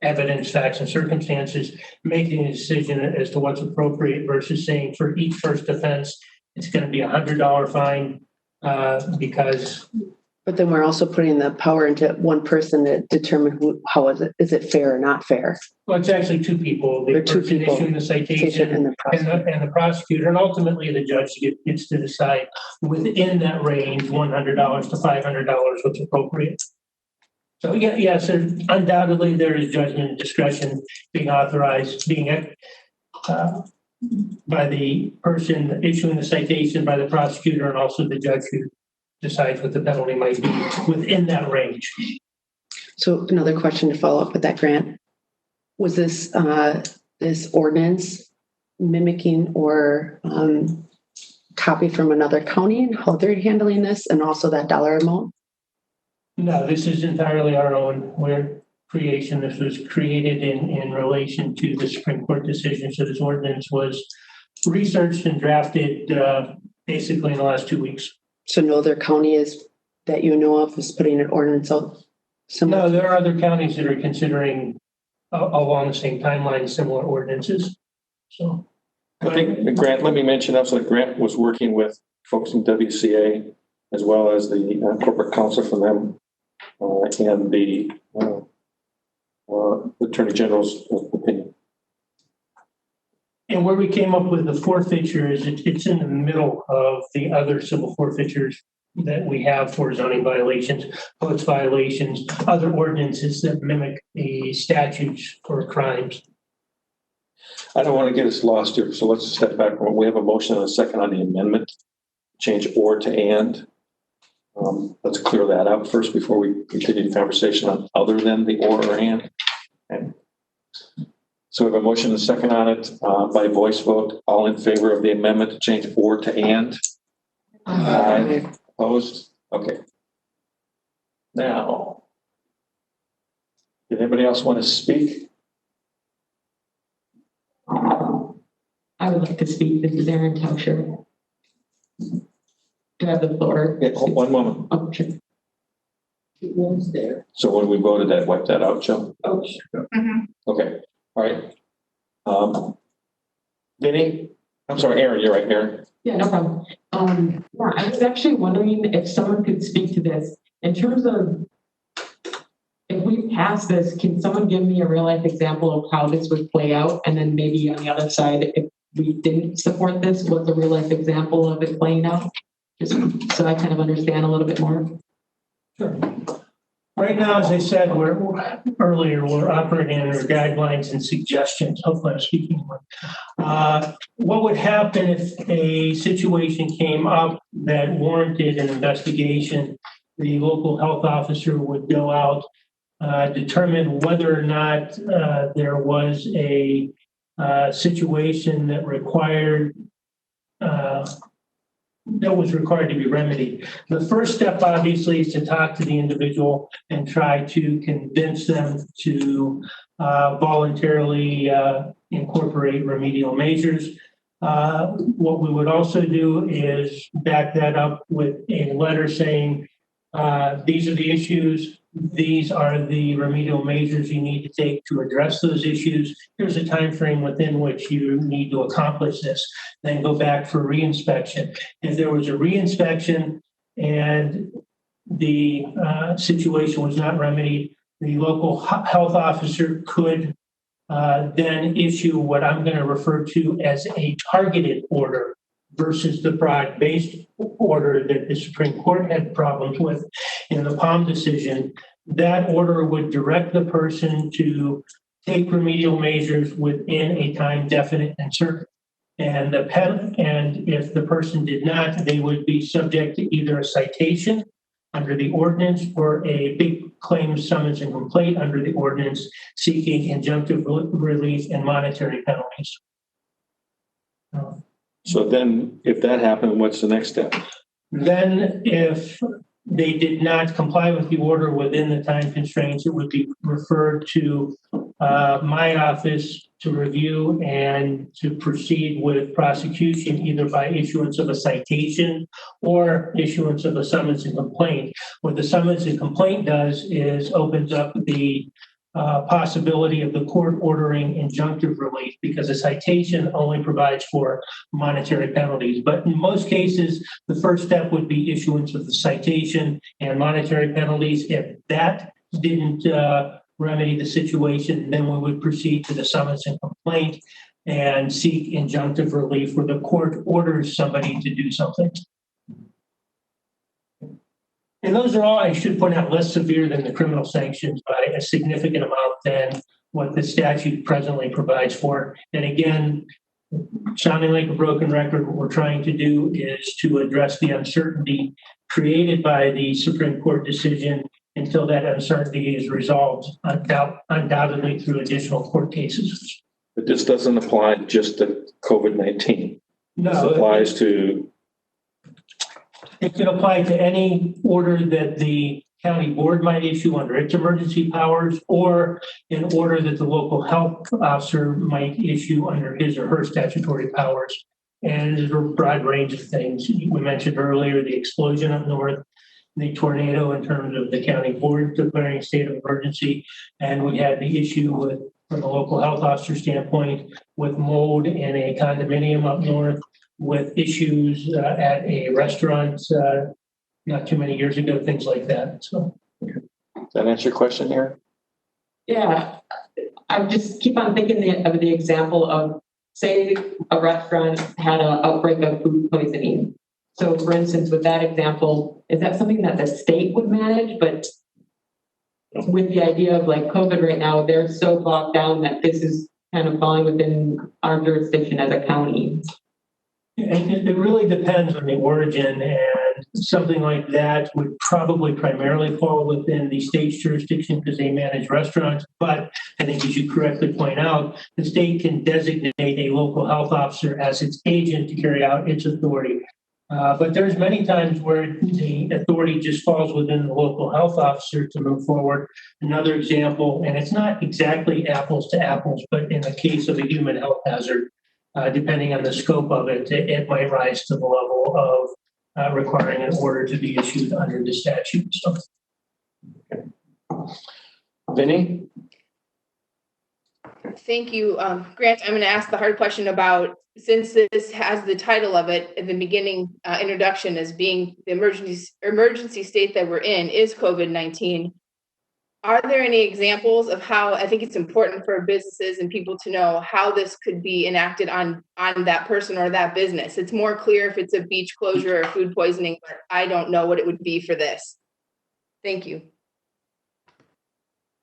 evidence, facts, and circumstances, making a decision as to what's appropriate versus saying for each first offense, it's going to be $100 fine because. But then we're also putting the power into one person to determine how is it fair or not fair. Well, it's actually two people. The person issuing the citation and the prosecutor, and ultimately the judge gets to decide within that range, $100 to $500, what's appropriate. So yes, undoubtedly there is judgment and discretion being authorized, by the person issuing the citation, by the prosecutor, and also the judge who decides what the penalty might be within that range. So another question to follow up with that, Grant. Was this ordinance mimicking or copied from another county and how they're handling this, and also that dollar amount? No, this is entirely our own creation. This was created in relation to the Supreme Court decision. So this ordinance was researched and drafted basically in the last 2 weeks. So no other county is that you know of is putting an ordinance out? No, there are other counties that are considering along the same timeline similar ordinances. So I think Grant, let me mention also that Grant was working with folks in WCA as well as the corporate counsel from them and the Attorney General's opinion. And where we came up with the forfeiture is it's in the middle of the other civil forfeitures that we have for zoning violations, post violations, other ordinances that mimic the statutes for crimes. I don't want to get us lost here, so let's step back. We have a motion and a second on the amendment. Change or to and. Let's clear that out first before we continue the conversation on other than the or and. Okay. So we have a motion and a second on it by voice vote. All in favor of the amendment to change or to and? Aye. Opposed? Okay. Now, did anybody else want to speak? I would like to speak. This is Erin Tauscher. Do I have the floor? Yeah, one moment. Oh, sure. It was there. So when we voted that, wipe that out, Joe? Oh, sure. Okay. All right. Vinny? I'm sorry, Aaron, you're right, Aaron. Yeah, no problem. I was actually wondering if someone could speak to this in terms of if we pass this, can someone give me a real life example of how this would play out? And then maybe on the other side, if we didn't support this, what's a real life example of it playing out? Just so I kind of understand a little bit more. Sure. Right now, as I said earlier, we're operating under guidelines and suggestions. Hopefully I'm speaking. What would happen if a situation came up that warranted an investigation? The local health officer would go out, determine whether or not there was a situation that required that was required to be remedied. The first step, obviously, is to talk to the individual and try to convince them to voluntarily incorporate remedial measures. What we would also do is back that up with a letter saying, these are the issues, these are the remedial measures you need to take to address those issues. Here's a time frame within which you need to accomplish this. Then go back for reinspection. If there was a reinspection and the situation was not remedied, the local health officer could then issue what I'm going to refer to as a targeted order versus the broad-based order that the Supreme Court had problems with in the Palm decision. That order would direct the person to take remedial measures within a time definite and certain. And if the person did not, they would be subject to either a citation under the ordinance or a big claims summons and complaint under the ordinance seeking injunctive relief and monetary penalties. So then if that happened, what's the next step? Then if they did not comply with the order within the time constraints, it would be referred to my office to review and to proceed with prosecution either by issuance of a citation or issuance of a summons and complaint. What the summons and complaint does is opens up the possibility of the court ordering injunctive relief, because a citation only provides for monetary penalties. But in most cases, the first step would be issuance of the citation and monetary penalties. If that didn't remedy the situation, then we would proceed to the summons and complaint and seek injunctive relief where the court orders somebody to do something. And those are all, I should point out, less severe than the criminal sanctions by a significant amount than what the statute presently provides for. And again, sounding like a broken record, what we're trying to do is to address the uncertainty created by the Supreme Court decision until that uncertainty is resolved, undoubtedly through additional court cases. But this doesn't apply just to COVID-19. No, this applies to... It can apply to any order that the county board might issue under its emergency powers, or an order that the local health officer might issue under his or her statutory powers. And there's a broad range of things. We mentioned earlier the explosion up north, the tornado in terms of the county board declaring a state of emergency. And we had the issue with, from a local health officer standpoint, with mold in a condominium up north, with issues at a restaurant not too many years ago, things like that. So, does that answer your question, Aaron? Yeah, I just keep on thinking of the example of, say, a restaurant had an outbreak of food poisoning. So, for instance, with that example, is that something that the state would manage? But with the idea of like COVID right now, they're so bogged down that this is kind of falling within our jurisdiction as a county. It really depends on the origin, and something like that would probably primarily fall within the state's jurisdiction because they manage restaurants. But I think, as you correctly point out, the state can designate a local health officer as its agent to carry out its authority. But there's many times where the authority just falls within the local health officer to move forward. Another example, and it's not exactly apples to apples, but in the case of a human health hazard, depending on the scope of it, it might rise to the level of requiring an order to be issued under the statute. So, Vinny? Thank you. Grant, I'm going to ask the hard question about, since this has the title of it at the beginning introduction as being the emergency state that we're in is COVID-19. Are there any examples of how, I think it's important for businesses and people to know how this could be enacted on that person or that business? It's more clear if it's a beach closure or food poisoning, but I don't know what it would be for this. Thank you.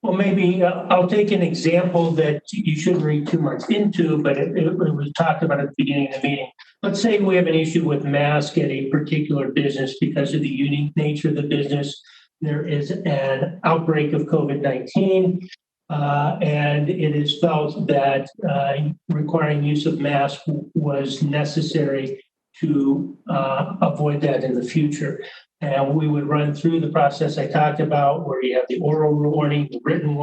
Well, maybe I'll take an example that you shouldn't read too much into, but it was talked about at the beginning of the meeting. Let's say we have an issue with masks at a particular business because of the unique nature of the business. There is an outbreak of COVID-19, and it is felt that requiring use of masks was necessary to avoid that in the future. And we would run through the process I talked about, where you have the oral warning, the written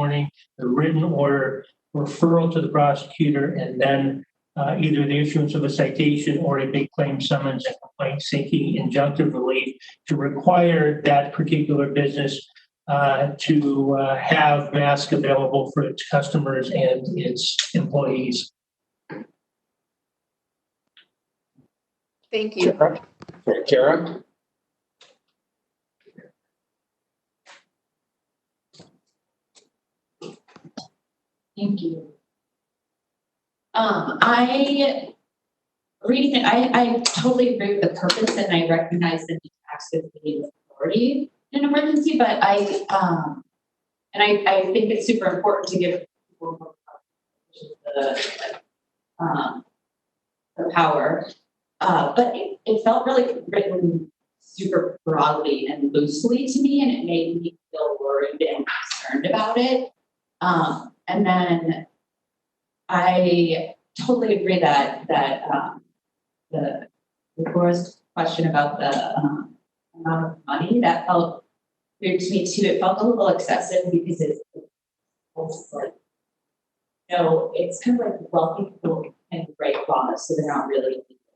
order, referral to the prosecutor, and then either the issuance of a citation or a big claim summons and complaint seeking injunctive relief to require that particular business to have masks available for its customers and its employees. Thank you. Kara? Thank you. I totally agree with the purpose, and I recognize the need to act with the authority in an emergency, but I think it's super important to give people more the power. But it felt really written super broadly and loosely to me, and it made me feel worried and concerned about it. And then I totally agree that the first question about the amount of money, that felt weird to me too. It felt a little excessive because it's like, it's kind of like wealthy people can write laws, so they're not really people.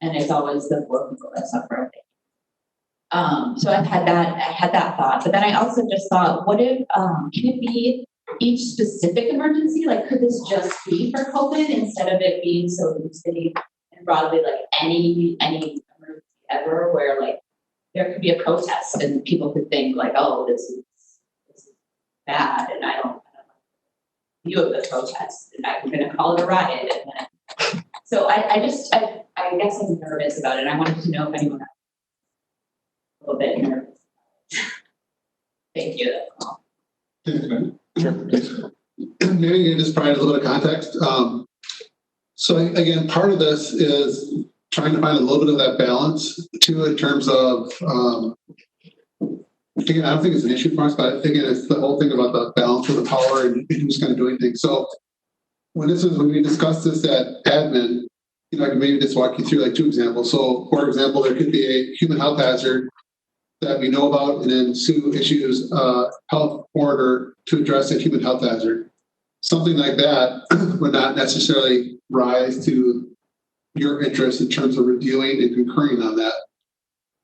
And it's always the poor people that suffer. So I had that thought, but then I also just thought, what if can it be each specific emergency? Like, could this just be for COVID instead of it being so loosely and broadly, like any emergency ever, where like there could be a protest and people could think like, oh, this is bad, and I don't view of the protest, and I'm going to call it a riot. And then, so I guess I'm nervous about it. I wanted to know if anyone else was a little bit nervous. Thank you. Sure. Maybe you can just provide a little bit of context. So again, part of this is trying to find a little bit of that balance too, in terms of, again, I don't think it's an issue for us, but again, it's the whole thing about the balance of the power and who's kind of doing things. So when we discussed this at admin, I can maybe just walk you through like two examples. So for example, there could be a human health hazard that we know about, and then Sue issues a health order to address a human health hazard. Something like that would not necessarily rise to your interest in terms of reviewing and concurring on that.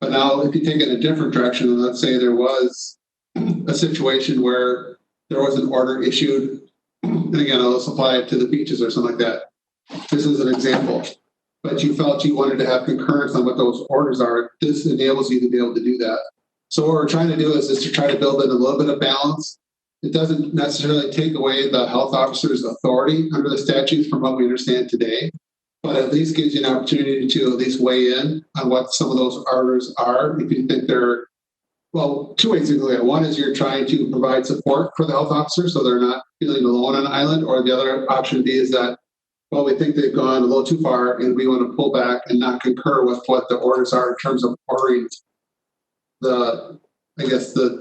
But now if you take it in a different direction, and let's say there was a situation where there was an order issued, and again, I'll apply it to the beaches or something like that. This is an example. But you felt you wanted to have concurrence on what those orders are. This enables you to be able to do that. So what we're trying to do is to try to build in a little bit of balance. It doesn't necessarily take away the health officer's authority under the statutes from what we understand today, but at least gives you an opportunity to at least weigh in on what some of those orders are. If you think they're, well, two ways to do it. One is you're trying to provide support for the health officer so they're not feeling alone on an island, or the other option B is that, well, we think they've gone a little too far and we want to pull back and not concur with what the orders are in terms of ordering the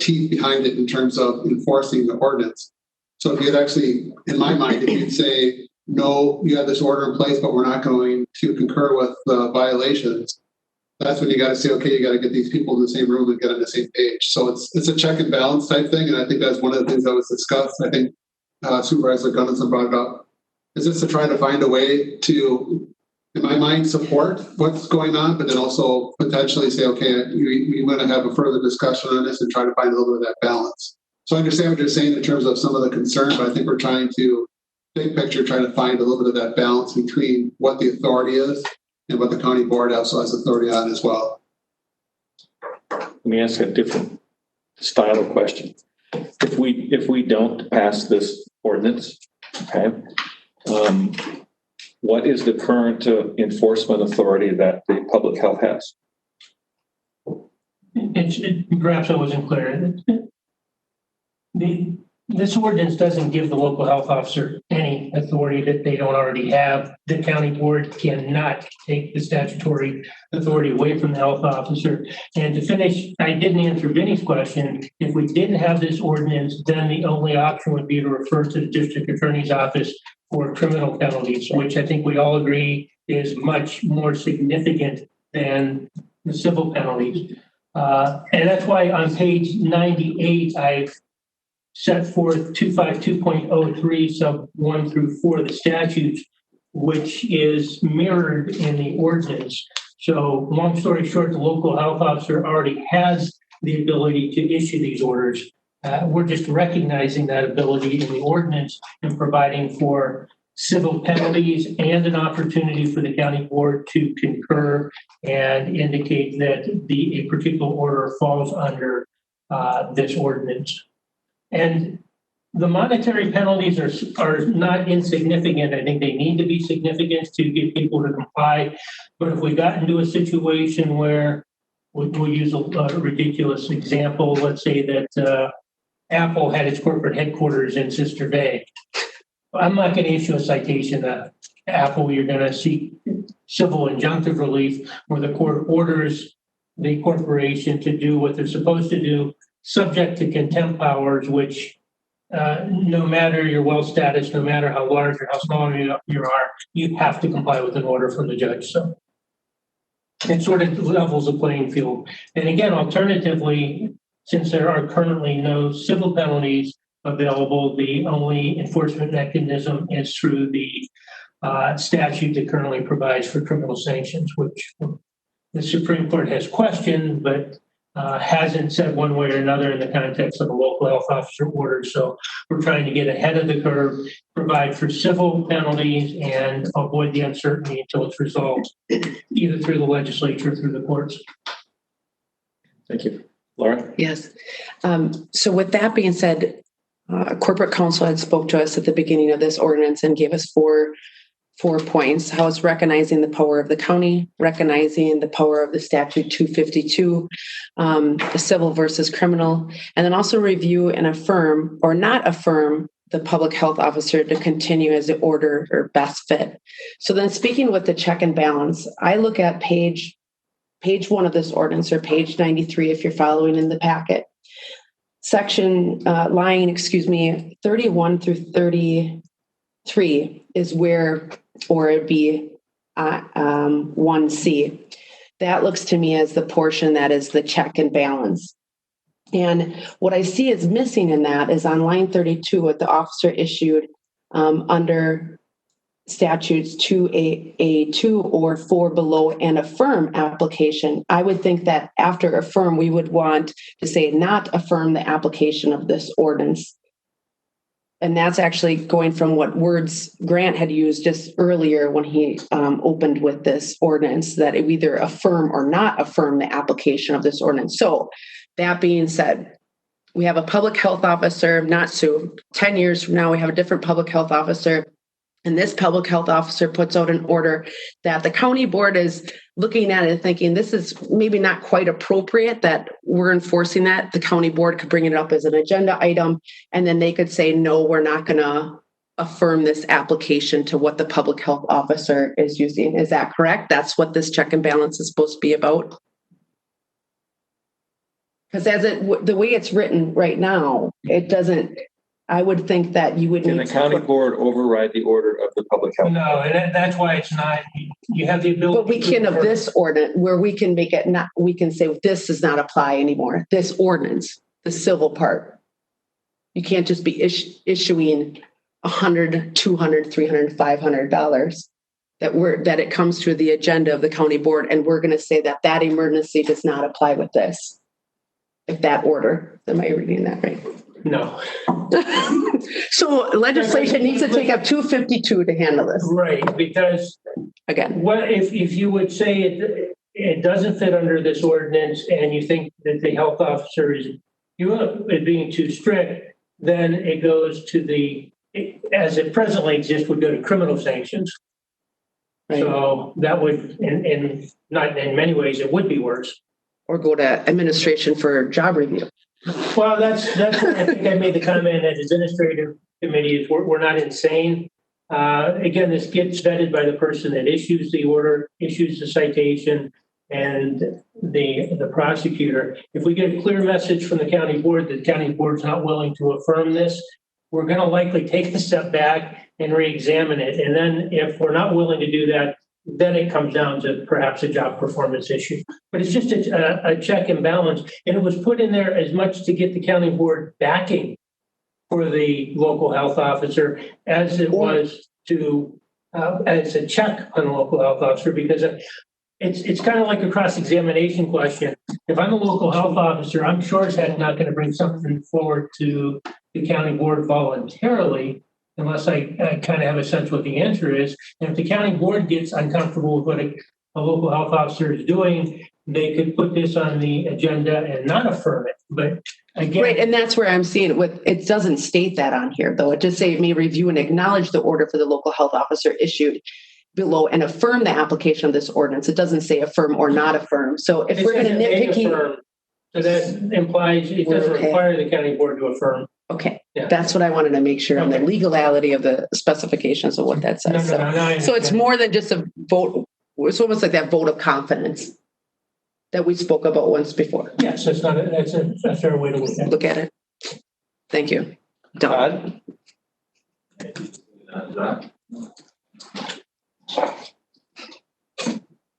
teeth behind it in terms of enforcing the ordinance. So if you'd actually, in my mind, if you'd say, no, you have this order in place, but we're not going to concur with the violations, that's when you got to say, okay, you got to get these people in the same room and get on the same page. So it's a check and balance type thing. And I think that's one of the things that was discussed. I think Supervisor Gunnison brought it up. Is this to try to find a way to, in my mind, support what's going on, but then also potentially say, okay, we want to have a further discussion on this and try to find a little bit of that balance. So I understand what you're saying in terms of some of the concern, but I think we're trying to, big picture, try to find a little bit of that balance between what the authority is and what the county board also has authority on as well. Let me ask a different style of question. If we don't pass this ordinance, okay, what is the current enforcement authority that the public health has? Perhaps I wasn't clear. This ordinance doesn't give the local health officer any authority that they don't already have. The county board cannot take the statutory authority away from the health officer. And to finish, I didn't answer Vinny's question. If we didn't have this ordinance, then the only option would be to refer to the district attorney's office for criminal penalties, which I think we all agree is much more significant than the civil penalties. And that's why on page 98, I've set forth 252.03 sub 1 through 4 of the statutes, which is mirrored in the ordinance. So long story short, the local health officer already has the ability to issue these orders. We're just recognizing that ability in the ordinance and providing for civil penalties and an opportunity for the county board to concur and indicate that a particular order falls under this ordinance. And the monetary penalties are not insignificant. I think they need to be significant to get people to comply. But if we got into a situation where we'll use a ridiculous example, let's say that Apple had its corporate headquarters in Sister Bay. I'm not going to issue a citation to Apple. You're going to seek civil injunctive relief where the court orders the corporation to do what they're supposed to do, subject to contempt powers, which no matter your wealth status, no matter how large or how small you are, you have to comply with an order from the judge. So it sort of levels the playing field. And again, alternatively, since there are currently no civil penalties available, the only enforcement mechanism is through the statute that currently provides for criminal sanctions, which the Supreme Court has questioned, but hasn't said one way or another in the context of a local health officer order. So we're trying to get ahead of the curve, provide for civil penalties, and avoid the uncertainty until it's resolved, either through the legislature or through the courts. Thank you. Laura? Yes. So with that being said, corporate counsel had spoke to us at the beginning of this ordinance and gave us four points: how it's recognizing the power of the county, recognizing the power of the statute 252, the civil versus criminal, and then also review and affirm or not affirm the public health officer to continue as the order or best fit. So then, speaking with the check and balance, I look at page 1 of this ordinance, or page 93 if you're following in the packet. Line 31 through 33 is where, or it'd be 1C. That looks to me as the portion that is the check and balance. And what I see is missing in that is on line 32, what the officer issued under statutes 2A2 or 4 below and affirm application. I would think that after affirm, we would want to say not affirm the application of this ordinance. And that's actually going from what words Grant had used just earlier when he opened with this ordinance, that it either affirm or not affirm the application of this ordinance. So that being said, we have a public health officer, not Sue. 10 years from now, we have a different public health officer. And this public health officer puts out an order that the county board is looking at and thinking, this is maybe not quite appropriate that we're enforcing that. The county board could bring it up as an agenda item, and then they could say, no, we're not going to affirm this application to what the public health officer is using. Is that correct? That's what this check and balance is supposed to be about? Because the way it's written right now, it doesn't. I would think that you would. Can the county board override the order of the public health? No, and that's why it's not. You have the ability. But we can of this ordinance where we can make it not. We can say this does not apply anymore. This ordinance, the civil part, you can't just be issuing $100, $200, $300, $500 that it comes to the agenda of the county board, and we're going to say that emergency does not apply with this. If that order, am I reading that right? No. So legislation needs to take up 252 to handle this. Right, because again, what if you would say it doesn't fit under this ordinance and you think that the health officer is being too strict, then it goes to as it presently exists, would go to criminal sanctions. Right. So that would, in not in many ways, it would be worse. Or go to administration for job review. Well, that's where I think I made the comment that administrative committee is we're not insane. Again, this gets vetted by the person that issues the order, issues the citation, and the prosecutor. If we get a clear message from the county board that the county board's not willing to affirm this, we're going to likely take the step back and re-examine it. And then if we're not willing to do that, then it comes down to perhaps a job performance issue. But it's just a check and balance. And it was put in there as much to get the county board backing for the local health officer as it was to, as a check on the local health officer, because it's kind of like a cross-examination question. If I'm a local health officer, I'm sure as heck not going to bring something forward to the county board voluntarily unless I kind of have a sense what the answer is. And if the county board gets uncomfortable with what a local health officer is doing, they could put this on the agenda and not affirm it. But again, right, and that's where I'm seeing it. With it doesn't state that on here, though. It just say it may review and acknowledge the order for the local health officer issued below and affirm the application of this ordinance. It doesn't say affirm or not affirm. So if we're going to nitpicky, so that implies it doesn't require the county board to affirm. Okay, that's what I wanted to make sure on the legality of the specifications of what that says. So it's more than just a vote. It's almost like that vote of confidence that we spoke about once before. Yes, that's a fair way to look at it. Thank you. Don.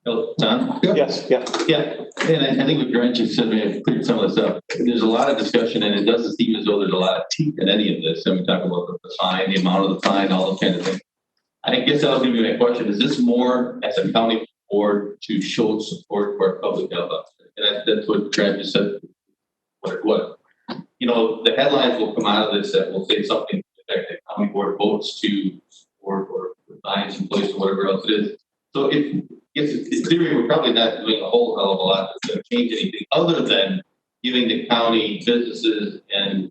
Hello, Don? Yes, yeah. Yeah, and I think what Grant just said, we cleared some of this up. There's a lot of discussion, and it doesn't seem as though there's a lot of teeth in any of this. And we talk about the fine, the amount of the fine, all those kinds of things. I guess that was going to be my question. Is this more as a county board to show support for our public health officer? And that's what Grant just said. What? You know, the headlines will come out of this that will say something to the effect that county board votes to support or fines in place or whatever else it is. So if in theory, we're probably not doing a whole hell of a lot that's going to change anything other than giving the county businesses and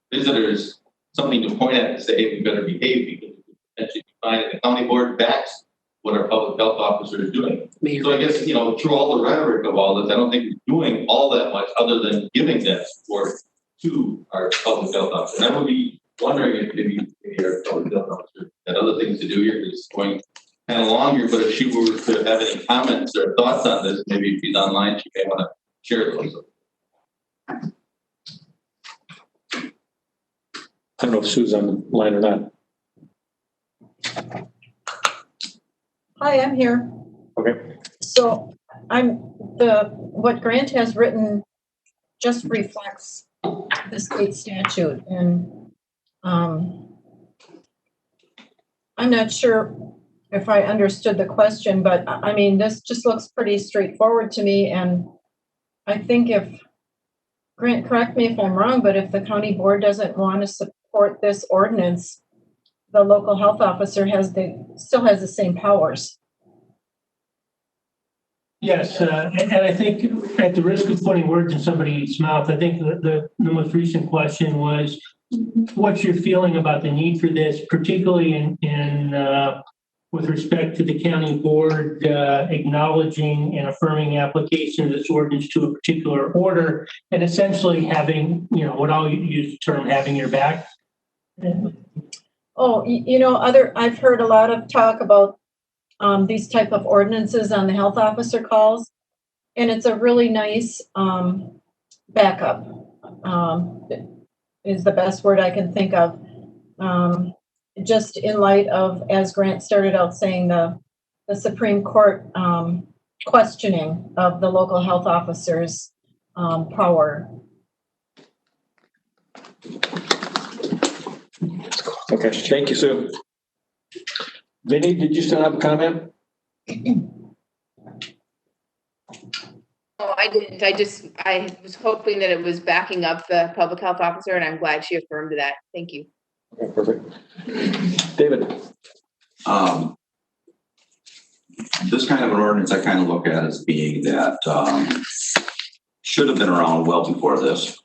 visitors something to point at and say, hey, we better behave because we potentially find the county board backs what our public health officer is doing. So I guess, you know, through all the rhetoric of all this, I don't think we're doing all that much other than giving that support to our public health officer. And I would be wondering if maybe our public health officer had other things to do here because it's going kind of longer, but if she were to have any comments or thoughts on this, maybe if she's online, she may want to share those. I don't know if Sue's on the line or not. Hi, I'm here. Okay. So what Grant has written just reflects the state statute, and I'm not sure if I understood the question, but I mean, this just looks pretty straightforward to me. And I think if, Grant, correct me if I'm wrong, but if the county board doesn't want to support this ordinance, the local health officer still has the same powers. Yes, and I think at the risk of putting words in somebody's mouth, I think the most recent question was, what's your feeling about the need for this, particularly in with respect to the county board acknowledging and affirming application of this ordinance to a particular order, and essentially having, you know, what I'll use the term having your back? Oh, you know, I've heard a lot of talk about these type of ordinances on the health officer calls, and it's a really nice backup, is the best word I can think of. Just in light of, as Grant started out saying, the Supreme Court questioning of the local health officers' power. Okay, thank you, Sue. Vinny, did you still have a comment? No, I didn't. I was hoping that it was backing up the public health officer, and I'm glad she affirmed that. Thank you. Okay, perfect. David. This kind of an ordinance I kind of look at as being that should have been around well before this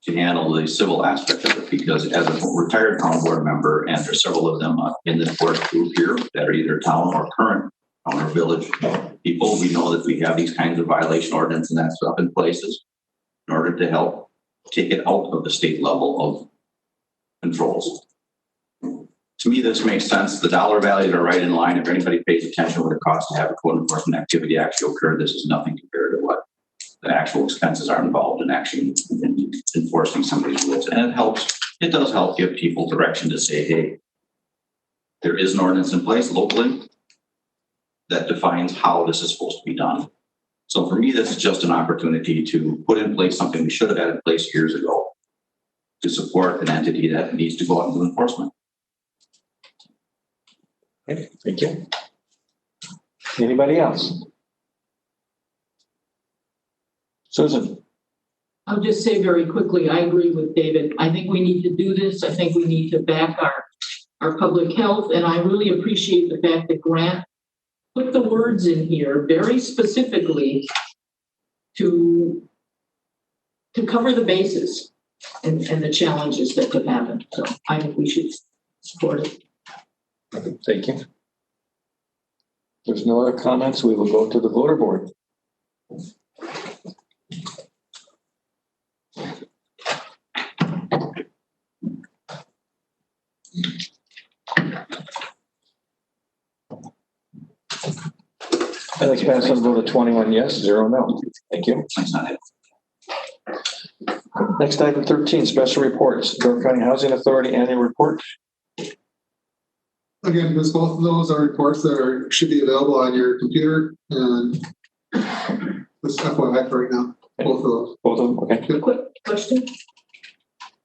to handle the civil aspect of it, because as a retired town board member, and there's several of them in this board group here that are either town or current town or village people, we know that we have these kinds of violation ordinance and that stuff in places in order to help take it out of the state level of controls. To me, this makes sense. The dollar values are right in line. If anybody pays attention to what it costs to have a code enforcement activity actually occur, this is nothing compared to what the actual expenses are involved in actually enforcing somebody's rules. And it does help give people direction to say, hey, there is an ordinance in place locally. that defines how this is supposed to be done. So for me, this is just an opportunity to put in place something we should have had in place years ago to support an entity that needs to go out and do enforcement. Okay, thank you. Anybody else? Susan? I'll just say very quickly, I agree with David. I think we need to do this. I think we need to back our public health. And I really appreciate the fact that Grant put the words in here very specifically to cover the bases and the challenges that could happen. So I think we should support it. Thank you. If there's no other comments, we will go to the voter board. I'd like to pass on a vote of 21 yes, 0 no. Thank you. Next, item 13, special reports. Door County Housing Authority annual report. Again, because both of those are reports that should be available on your computer, and this FYI for right now. Both of those. Both of them. Okay. Quick question.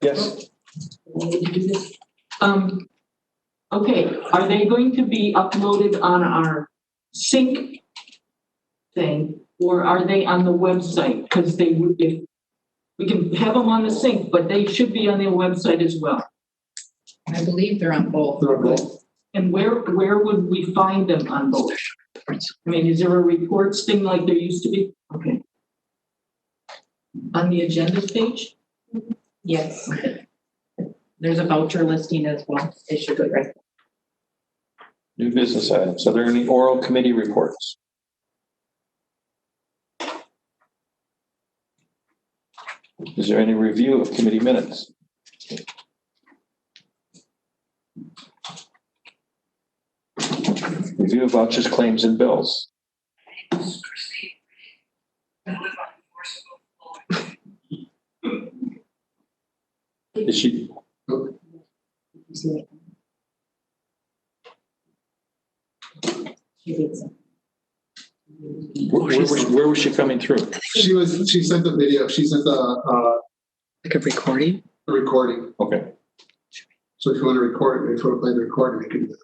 Yes. Okay, are they going to be uploaded on our sync thing, or are they on the website? Because they would, if we can have them on the sync, but they should be on the website as well. I believe they're on both. They're on both. And where would we find them on both? I mean, is there a reports thing like there used to be? Okay. On the agenda page? Yes. There's a voucher listing as well. It should go right. New business items. Are there any oral committee reports? Is there any review of committee minutes? Review of vouchers, claims, and bills. Is she? Where was she coming through? She sent the video. She sent the like a recording. A recording. Okay. So if you want to record it, if you want to play the recording, you can do that.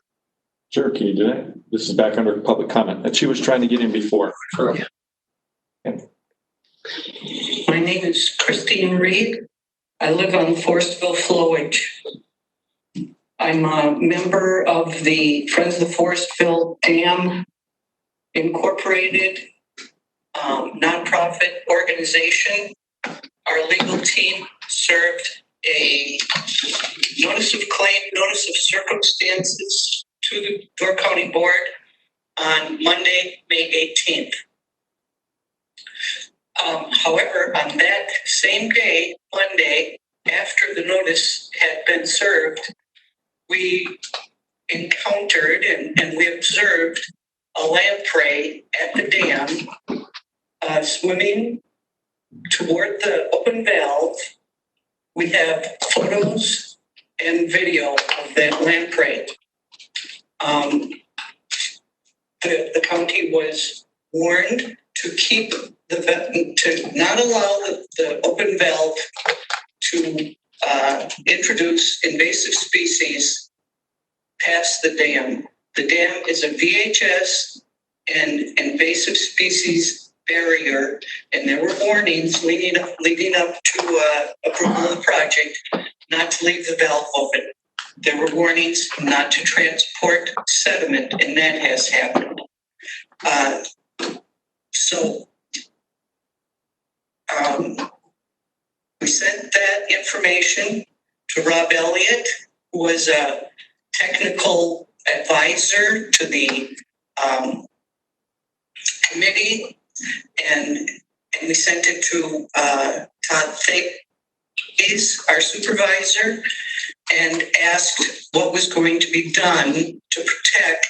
Sure, can you do that? This is back under public comment that she was trying to get in before. Correct. Okay. My name is Christine Reed. I live on Forestville Flowage. I'm a member of the Friends of the Forestville Dam Incorporated nonprofit organization. Our legal team served a notice of claim, notice of circumstances to the Door County Board on Monday, May 18th. However, on that same day, Monday, after the notice had been served, we encountered and we observed a lamprey at the dam swimming toward the open valve. We have photos and video of that lamprey. The county was warned to keep to not allow the open valve to introduce invasive species past the dam. The dam is a VHS and invasive species barrier, and there were warnings leading up to approval of the project not to leave the valve open. There were warnings not to transport sediment, and that has happened. We sent that information to Rob Elliott, who was a technical advisor to the committee, and we sent it to Todd Thakes, our supervisor, and asked what was going to be done to protect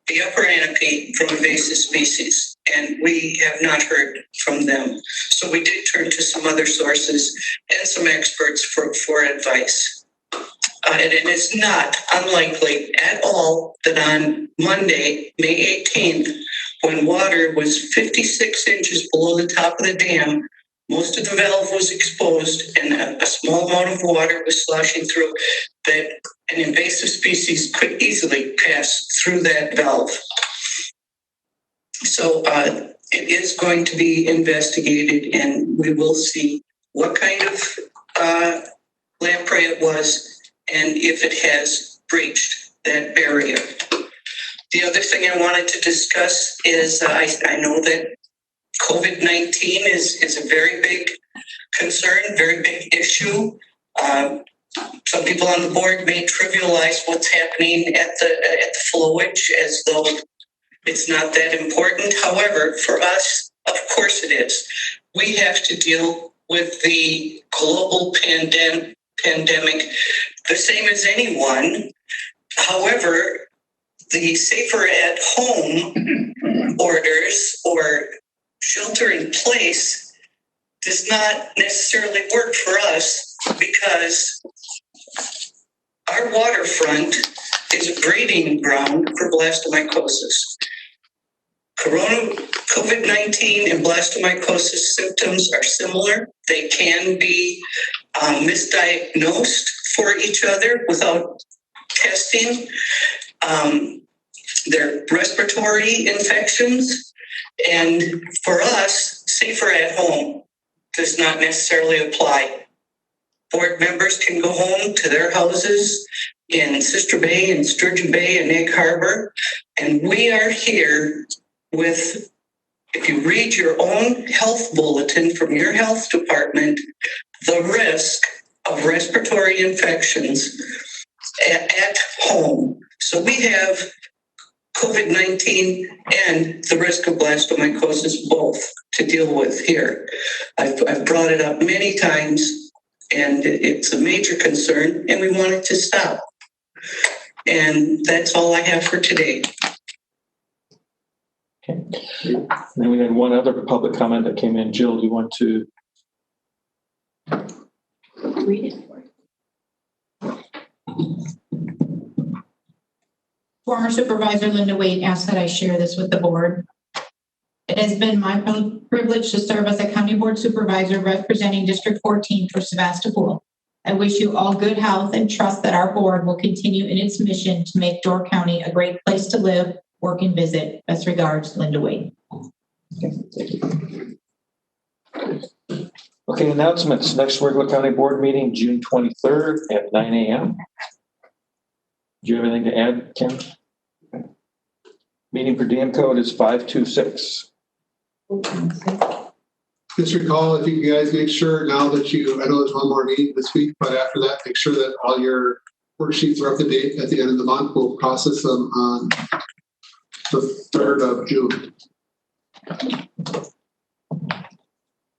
the upper canopy from invasive species. And we have not heard from them. So we did turn to some other sources and some experts for advice. And it is not unlikely at all that on Monday, May 18th, when water was 56 inches below the top of the dam. Most of the valve was exposed and a small amount of water was sloshing through that an invasive species could easily pass through that valve. So it is going to be investigated and we will see what kind of lamprey it was and if it has breached that barrier. The other thing I wanted to discuss is I know that COVID-19 is a very big concern, very big issue. Some people on the board may trivialize what's happening at the flowage as though it's not that important. However, for us, of course it is. We have to deal with the global pandemic the same as anyone. However, the safer at home orders or shelter in place does not necessarily work for us because our waterfront is a breeding ground for blastomycosis. COVID-19 and blastomycosis symptoms are similar. They can be misdiagnosed for each other without testing. They're respiratory infections. And for us, safer at home does not necessarily apply. Board members can go home to their houses in Sister Bay and Sturgeon Bay and Egg Harbor. And we are here with, if you read your own health bulletin from your health department, the risk of respiratory infections at home. So we have COVID-19 and the risk of blastomycosis both to deal with here. I've brought it up many times and it's a major concern and we want it to stop. And that's all I have for today. Okay. Then we had one other public comment that came in. Jill, do you want to read it? Former Supervisor Linda Waite asked that I share this with the board. It has been my privilege to serve as a county board supervisor representing District 14 for Sebastopol. I wish you all good health and trust that our board will continue in its mission to make Door County a great place to live, work, and visit. Best regards, Linda Waite. Okay, announcements. Next regular county board meeting, June 23rd at 9 a.m. Do you have anything to add, Kim? Meeting per diem code is 526. Just recall, if you guys make sure now that I know there's one more meeting this week, but after that, make sure that all your worksheets are up to date at the end of the month. We'll process them on the 3rd of June.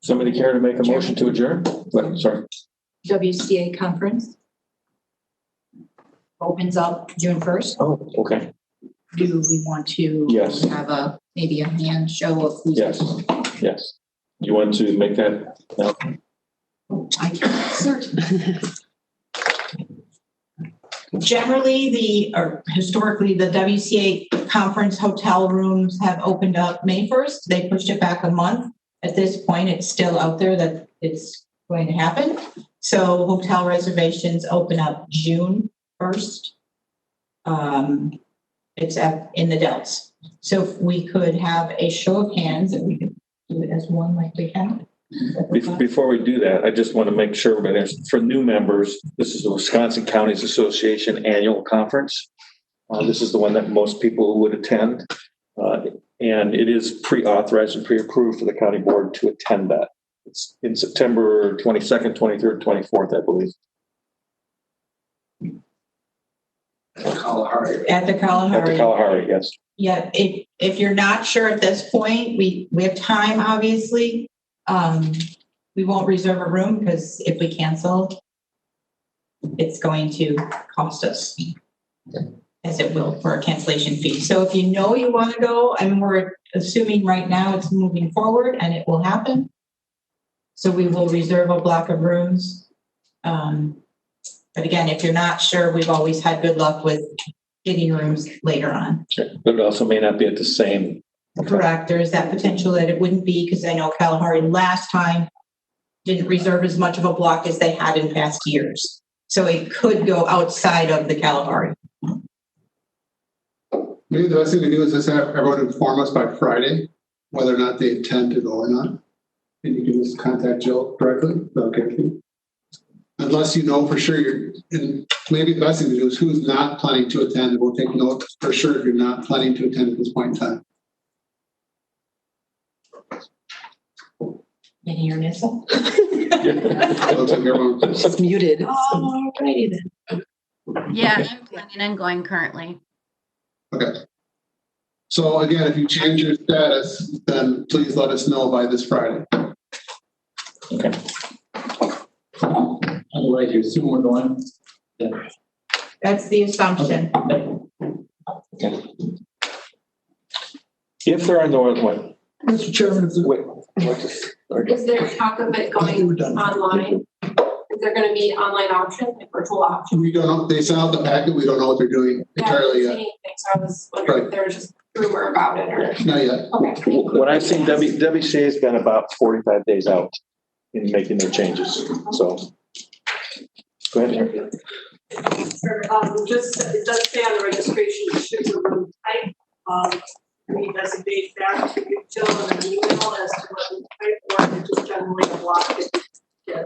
Somebody care to make a motion to adjourn? Sorry. WCA conference opens up June 1st. Oh, okay. Do we want to Yes. have maybe a hand show of who's? Yes. Yes. You want to make that? No. I can certainly. Generally, historically, the WCA conference hotel rooms have opened up May 1st. They pushed it back a month. At this point, it's still out there that it's going to happen. So hotel reservations open up June 1st. It's in the Delts. So if we could have a show of hands, and we could do it as one like we can. Before we do that, I just want to make sure for new members, this is the Wisconsin Counties Association annual conference. This is the one that most people would attend. And it is pre-authorized and pre-approved for the county board to attend that. It's in September 22nd, 23rd, 24th, I believe. At the Kalahari. At the Kalahari, yes. Yeah, if you're not sure at this point, we have time, obviously. We won't reserve a room because if we cancel, it's going to cost us, as it will for a cancellation fee. So if you know you want to go, and we're assuming right now it's moving forward and it will happen. So we will reserve a block of rooms. But again, if you're not sure, we've always had good luck with getting rooms later on. But it also may not be at the same Correct. There is that potential that it wouldn't be, because I know Kalahari last time didn't reserve as much of a block as they had in past years. So it could go outside of the Kalahari. Maybe the best thing to do is just have everyone inform us by Friday whether or not they intend to go or not. And you can just contact Jill directly. Okay. With you? Unless you know for sure and maybe the best thing to do is who's not planning to attend. We'll take note for sure if you're not planning to attend at this point in time. Can you hear Nissa? It's muted. Oh, alrighty then. Yeah, I'm planning on going currently. Okay. So again, if you change your status, then please let us know by this Friday. Okay. Otherwise, you assume we're going. That's the assumption. Okay. If there are no other one. Mr. Chairman, if Wait. Is there talk of it going online? Is there going to be online option, like virtual option? We don't know. They sent out the packet. We don't know what they're doing entirely yet. So I was wondering if there was just rumor about it or. Not yet. Okay. What I've seen, Debbie Shea has been about 45 days out in making their changes. So go ahead. Sure. Just, it does say on the registration, you should room type. We designate that to you, Jill, in an email as to what we type, or just generally a block that you get.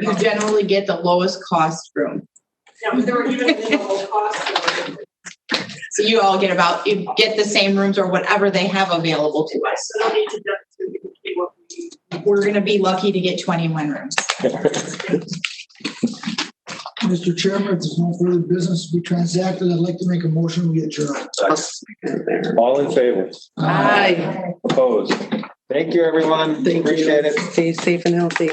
You generally get the lowest cost room. Yeah, but there were even minimal costs. So you all get the same rooms or whatever they have available to us. So don't need to indicate what we need. We're going to be lucky to get 21 rooms. Mr. Chairman, if there's no further business to be transacted, I'd like to make a motion, we adjourn. All in favor? Aye. Opposed? Thank you, everyone. Thank Appreciate you. it. Stay safe and healthy.